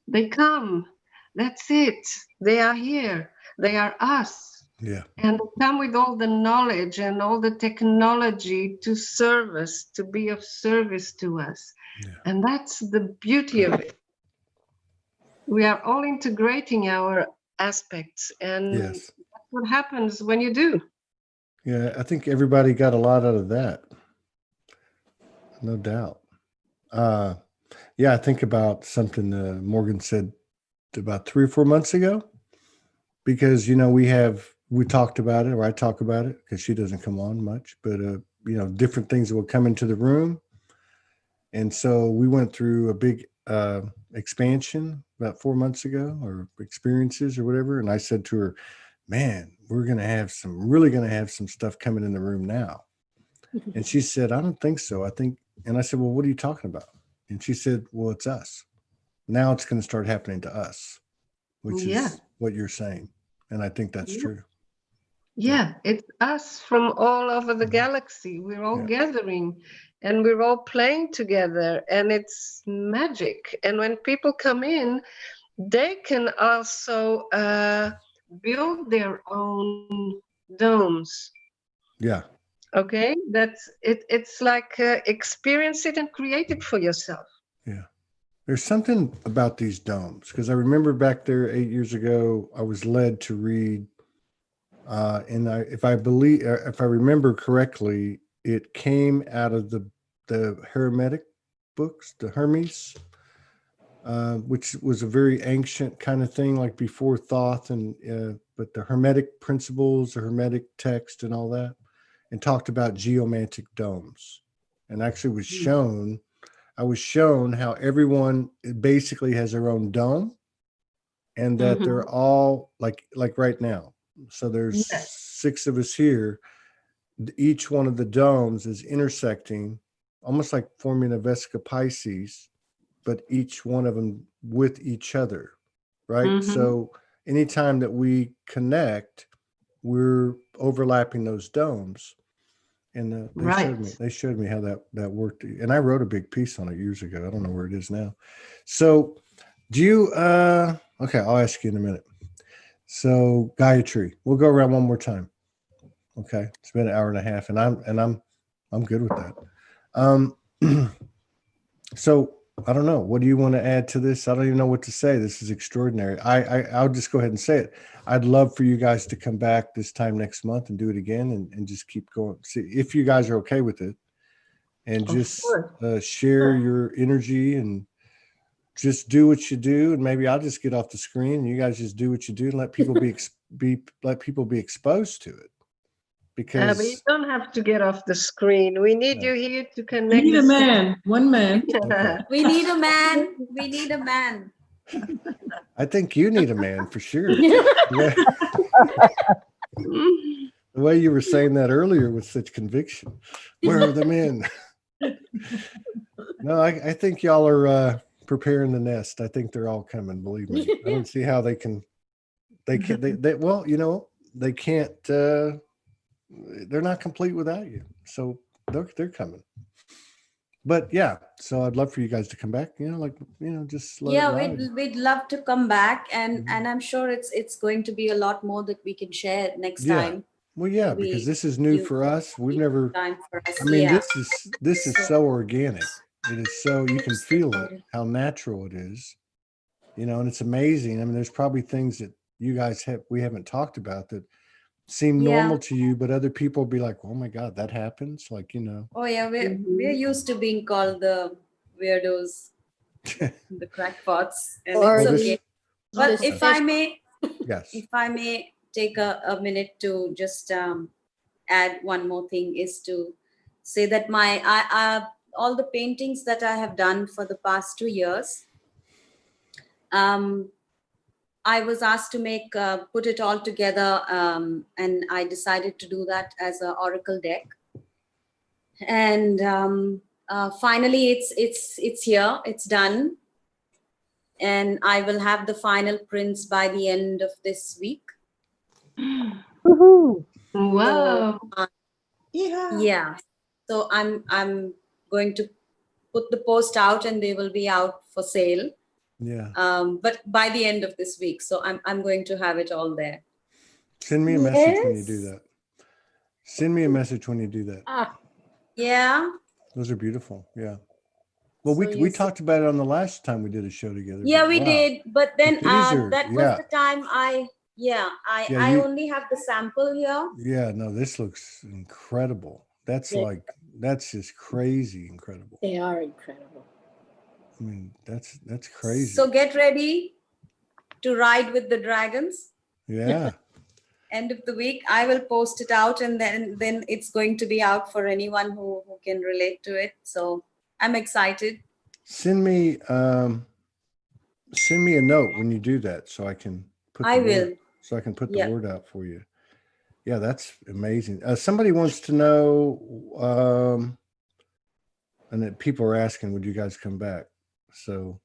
They come. That's it. They are here. They are us. Yeah. And they come with all the knowledge and all the technology to serve us, to be of service to us. Yeah. And that's the beauty of it. We are all integrating our aspects, and Yes. that's what happens when you do. Yeah, I think everybody got a lot out of that. No doubt. Yeah, I think about something Morgan said about 3 or 4 months ago, because, we talked about it, or I talk about it because she doesn't come on much, but, different things that will come into the room. And so we went through a big expansion about 4 months ago, or experiences or whatever. And I said to her, man, we're going to have some stuff coming in the room now. And she said, I don't think so. And I said, well, what are you talking about? And she said, well, it's us. Now it's going to start happening to us, which is what you're saying. And I think that's true. Yeah, it's us from all over the galaxy. We're all gathering and we're all playing together, and it's magic. And when people come in, they can also build their own domes. Yeah. Okay, that's it. It's like experience it and create it for yourself. Yeah. There's something about these domes, because I remember back there 8 years ago, I was led to read, and if I remember correctly, it came out of the Hermetic books, the Hermes, which was a very ancient kind of thing, like before Thoth, but the Hermetic principles, the Hermetic text, and all that, and talked about geomantic domes, and actually I was shown how everyone basically has their own dome, and that they're all like right now. So there's 6 of us here. Each one of the domes is intersecting, almost like forming a Vesica Pisces, but each one of them with each other, right? So anytime that we connect, we're overlapping those domes. And they showed me how that worked. And I wrote a big piece on it years ago. I don't know where it is now. So do you, okay, I'll ask you in a minute. So Gayatri, we'll go around one more time. Okay. It's been an hour and a half, and I'm good with that. So I don't know. What do you want to add to this? I don't even know what to say. This is extraordinary. I'll just go ahead and say it. I'd love for you guys to come back this time next month and do it again and just keep going. See if you guys are okay with it, and just share your energy and just do what you do. And maybe I'll just get off the screen and you guys just do what you do and let people let people be exposed to it. Because but you don't have to get off the screen. We need you here to We connect. need a man, one man. Okay. We need a man. We need a man. I think you need a man for sure. The way you were saying that earlier with such conviction. Where are the men? No, I think y'all are preparing the nest. I think they're all coming, believe me. I don't see how they can't, well, you know, they can't, they're not complete without you. So they're coming. But yeah, so I'd love for you guys to come back, you know, like, you know, just let it ride. We'd love to come back, and I'm sure it's going to be a lot more that we can share next time. Well, yeah, because this is new for us. We've never, time for us. I mean, this is so organic. It is so, you can feel it, how natural it is, you know, and it's amazing. I mean, there's probably things that you guys we haven't talked about that seem normal to you, but other people will be like, oh my God, that happens. Like, you know. Oh yeah, we're used to being called the weirdos, the crackpots. And Or it's the- okay. But if I may, Yes. if I may take a minute to just add one more thing, is to say that all the paintings that I have done for the past 2 years, I was asked to put it all together, and I decided to do that as an oracle deck. And finally, it's here, it's done, and I will have the final prints by the end of this week. Woohoo! Wow. Yeah. So I'm going to put the post out, and they will be out for sale. Yeah. But by the end of this week, so I'm going to have it all there. Send me a message when you do that. Send me a message when you do that. Yeah. Those are beautiful. Yeah. Well, So we talked about it on the last time we did a show together. Yeah, but we wow. did. But then that was yeah. the time I only have the sample here. Yeah, no, this looks incredible. That's that's just crazy incredible. They are incredible. I mean, that's crazy. So get ready to ride with the dragons. Yeah. End of the week, I will post it out, and then it's going to be out for anyone who can relate to it. So I'm excited. Send me a note when you do that so I can put the word out for you. Yeah, that's amazing. Somebody wants to know, and that people are asking, would you guys come back? So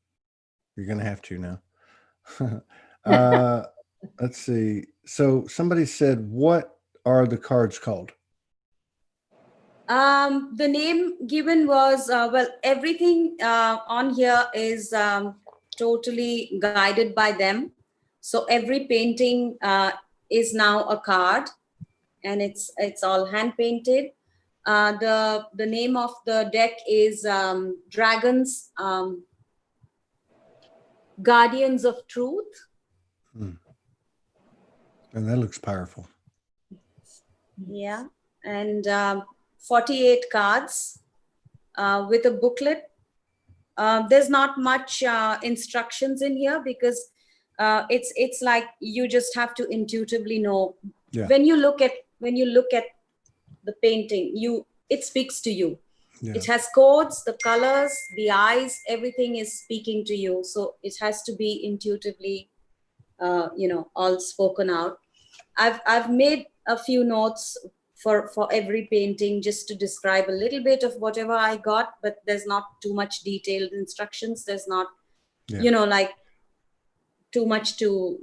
you're going to have to now. Let's see. So somebody said, what are the cards called? The name given was, everything on here is totally guided by them. So every painting is now a card, and it's all hand painted. The name of the deck is Dragons, Guardians of Truth. And that looks powerful. Yeah. And 48 cards with a booklet. There's not much instructions in here, because it's like you just have to intuitively know. Yeah. When you look at the painting, it speaks to you. Yeah. It has codes, the colors, the eyes, everything is speaking to you. So it has to be intuitively, all spoken out. I've made a few notes for every painting, just to describe a little bit of whatever I got, but there's not too much detailed instructions. There's not, like too much to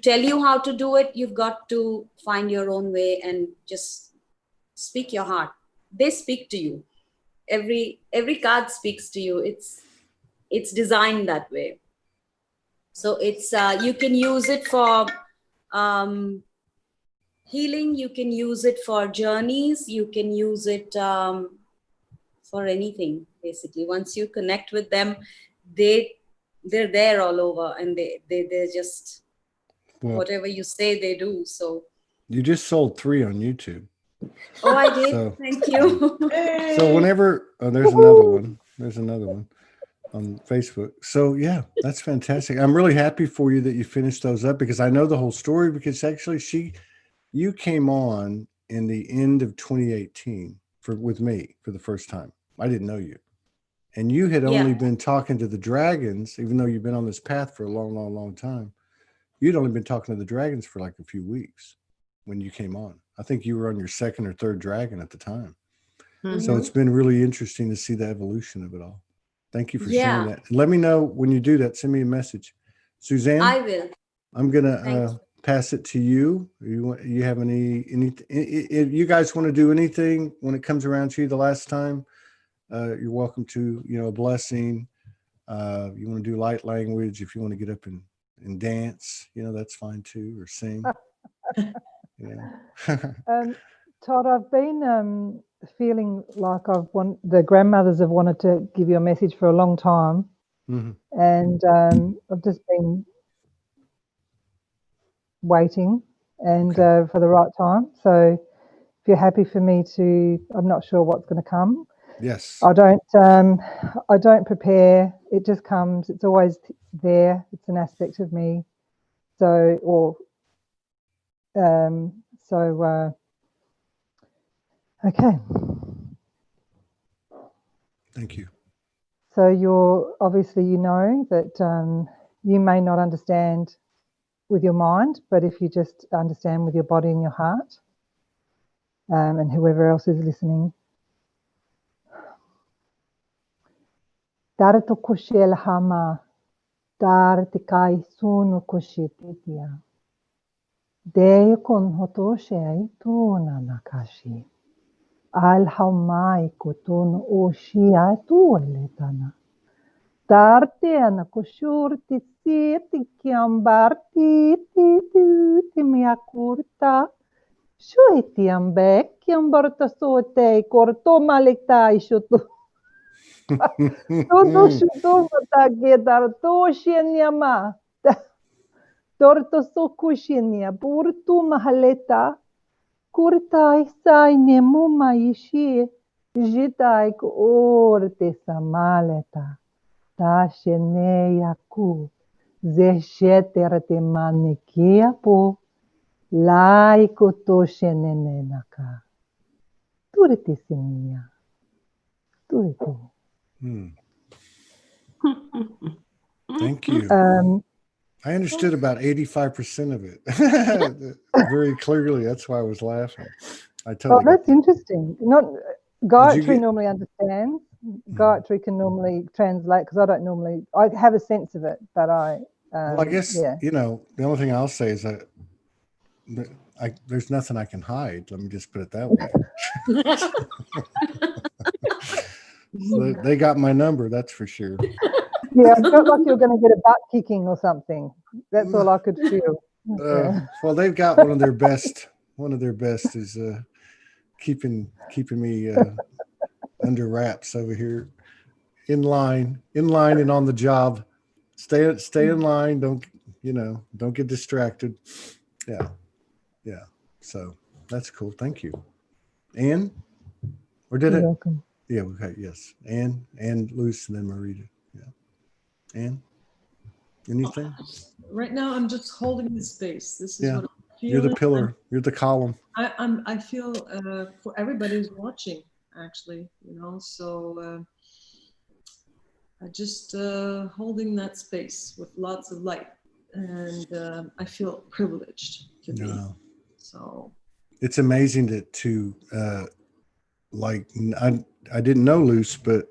tell you how to do it. You've got to find your own way and just speak your heart. They speak to you. Every card speaks to you. It's designed that way. So it's you can use it for healing. You can use it for journeys. You can use it for anything. Basically, once you connect with them, they're there all over, and they're just whatever you say they do. So you just sold 3 on YouTube. oh, I did. So, thank you. so whenever there's another one. There's another one on Facebook. So yeah, that's fantastic. I'm really happy for you that you finished those up, because I know the whole story, because actually you came on in the end of 2018 with me for the first time. I didn't know you. And you had only been talking to the dragons, even though you've been on this path for a long, long, long time. You'd only been talking to the dragons for like a few weeks when you came on. I think you were on your 2nd or 3rd dragon at the time. Mhm. So it's been really interesting to see the evolution of it all. Thank you for sharing that. Let me know when you do that. Send me a message. Suzanne? I will. I'm going to pass it to you. You have any, if you guys want to do anything when it comes around to you the last time, you're welcome to, a blessing. You want to do light language. If you want to get up and dance, that's fine too, or sing. Todd, I've been feeling like the grandmothers have wanted to give you a message for a long time. Mm-hmm. And I've just been waiting and for the right time. So if you're happy for me to, I'm not sure what's going to come. Yes. I don't prepare. It just comes. It's always there. It's an aspect of me. Okay. Thank you. So you're obviously, that you may not understand with your mind, but if you just understand with your body and your heart, and whoever else is listening. Tarto kushel hama, tarti kai sunu kushititia. De kon hotoshe tuna nakashi. Al haumai kutun oshia tuoletana. Tarteana kushurti sieti kiambarti ti mia kurta. Shuitiam bek kiambarta sote korto malekta ishutu. Todo shutu matake darto shianyama. Torto sokushinia burtu mahaleta. Kurtai sai nemuma ishi. Jitai orte samaleta. Tasheneyaku, zesheterate manikia po, laiko toshenenenaka. Turiti sinia. Turiti. Thank you. I understood about 85% of it very clearly. That's why I was laughing. I totally. Oh, that's interesting. Gayatri normally understands. Gayatri can normally translate, because I have a sense of it, but well, I guess, the only thing I'll say is that there's nothing I can hide. Let me just put it that way. So they got my number, that's for sure. Yeah, I felt like you were going to get a butt kicking or something. That's all I could feel. Well, they've got one of their best. One of their best is keeping me under wraps over here, in line and on the job. Stay in line. Don't get distracted. Yeah. So that's cool. Thank you. Anne, or did You're it? welcome. Yeah. Okay. Yes. Anne, Luce, and then Marita. Yeah. Anne, anything? Right now, I'm just holding the space. This is what I'm feeling. You're the pillar. You're the column. I feel for everybody who's watching, actually, so I just holding that space with lots of light, and I feel privileged to be. So it's amazing to I didn't know Luce, but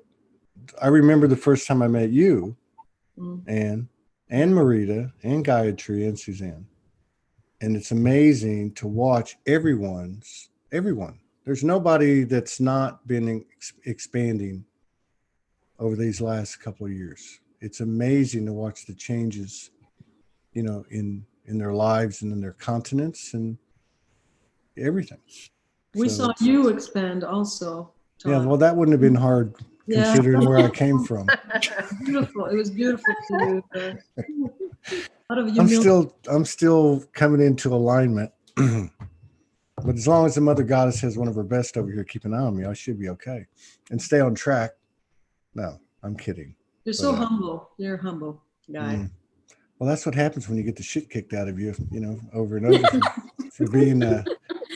I remember the first time I met you, Anne, and Marita, and Gayatri, and Suzanne. And it's amazing to watch everyone. There's nobody that's not been expanding over these last couple of years. It's amazing to watch the changes, in their lives and in their continents and everything. We saw you expand also. Yeah, well, that wouldn't have been hard Yeah. considering where I came from. Beautiful. It was beautiful to out of humility. I'm still coming into alignment. But as long as the Mother Goddess has one of her best over here, keep an eye on me, I should be okay and stay on track. No, I'm kidding. You're so humble. You're a humble guy. Well, that's what happens when you get the shit kicked out of you, over and over for being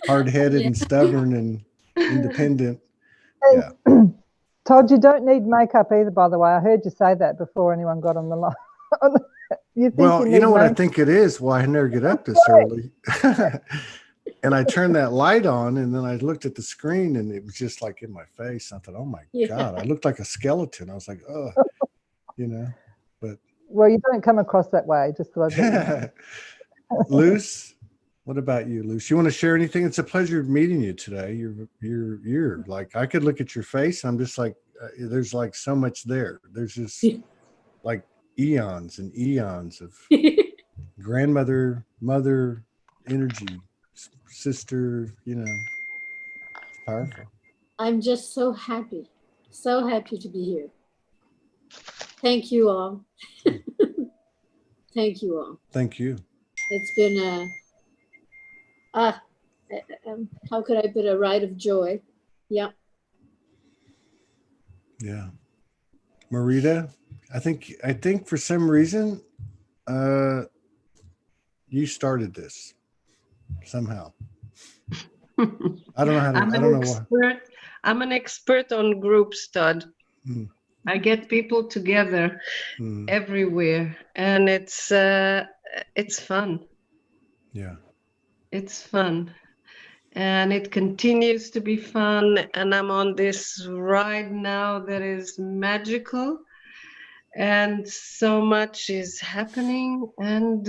hard-headed and stubborn and independent. Yeah. Todd, you don't need makeup either, by the way. I heard you say that before anyone got on the line. You know what I think it is? Why I never get up this early. And I turned that light on, and then I looked at the screen, and it was just like in my face. I thought, oh my God, I looked like a skeleton. I was like, oh, but. Well, you don't come across that way, just so I know. Luce, what about you, Luce? You want to share anything? It's a pleasure meeting you today. You're like, I could look at your face. I'm just like, there's like so much there. There's just like eons and eons of grandmother, mother energy, sister, it's powerful. I'm just so happy to be here. Thank you all. Thank you all. Thank you. It's been how could I put a ride of joy? Yeah. Yeah. Marita, I think for some reason, you started this somehow. I don't know how to. I don't know why. I'm an expert on groups, Todd. I get people together everywhere, and it's fun. Yeah, it's fun, and it continues to be fun. And I'm on this ride now that is magical, and so much is happening, and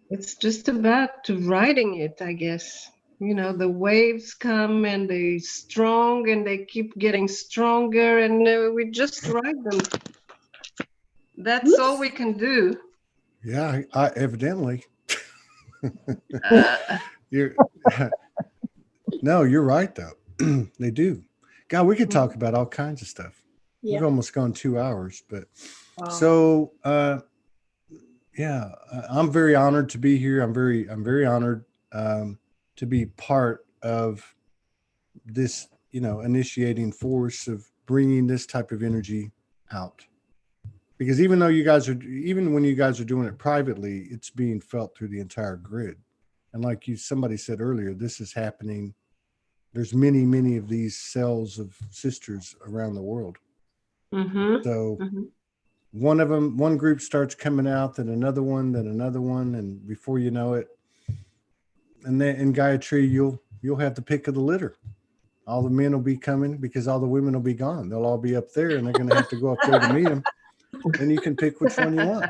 it's just about riding it, I guess. The waves come and they strong and they keep getting stronger, and we just ride them. That's all we can do. Yeah, I evidently. No, you're right though. They do. God, we could talk about all kinds of stuff. Yeah. We've almost gone 2 hours, but so yeah, I'm very honored to be here. I'm very honored to be part of this, initiating force of bringing this type of energy out. Because even when you guys are doing it privately, it's being felt through the entire grid. And like somebody said earlier, this is happening. There's many, many of these cells of sisters around the world. So one group starts coming out, then another one, and before you know it, and then in Gayatri, you'll have the pick of the litter. All the men will be coming because all the women will be gone. They'll all be up there, and they're going to have to go up there to meet them. And you can pick which one you want.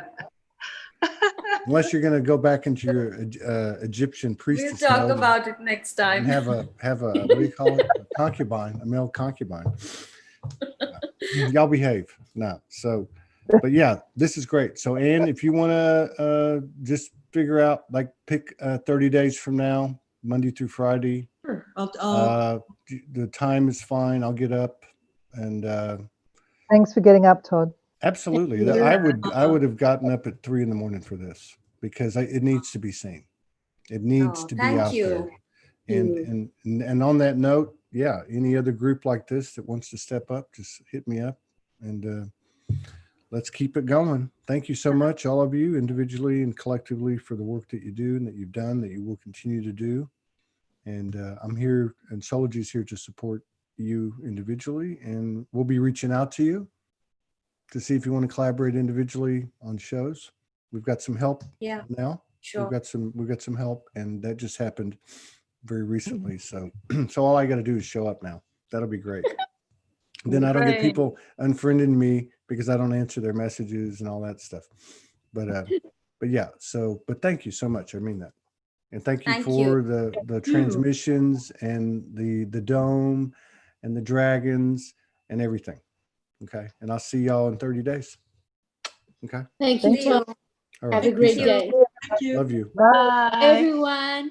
Unless you're going to go back into your Egyptian priestess. We'll talk about it next time. And have a what do you call it? A concubine, a male concubine. Y'all behave now. So, but yeah, this is great. So, Anne, if you want to just figure out, pick 30 days from now, Monday through Friday. Sure. The time is fine. I'll get up and. Thanks for getting up, Todd. Absolutely. I would have gotten up at 3 a.m. for this because it needs to be seen. It needs to be out there. And on that note, yeah, any other group like this that wants to step up, just hit me up and let's keep it going. Thank you so much, all of you, individually and collectively, for the work that you do and that you've done, that you will continue to do. And I'm here, and Soulology is here to support you individually, and we'll be reaching out to you to see if you want to collaborate individually on shows. We've got some help now. Sure. We've got some help, and that just happened very recently. So all I got to do is show up now. That'll be great. Then I don't get people unfriending me because I don't answer their messages and all that stuff. But yeah, but thank you so much. I mean that. And thank you for the transmissions and the dome and the dragons and everything. Okay. And I'll see y'all in 30 days. Okay. Thank you. All right. Have a great day. Thank you. Love you. Bye. Everyone.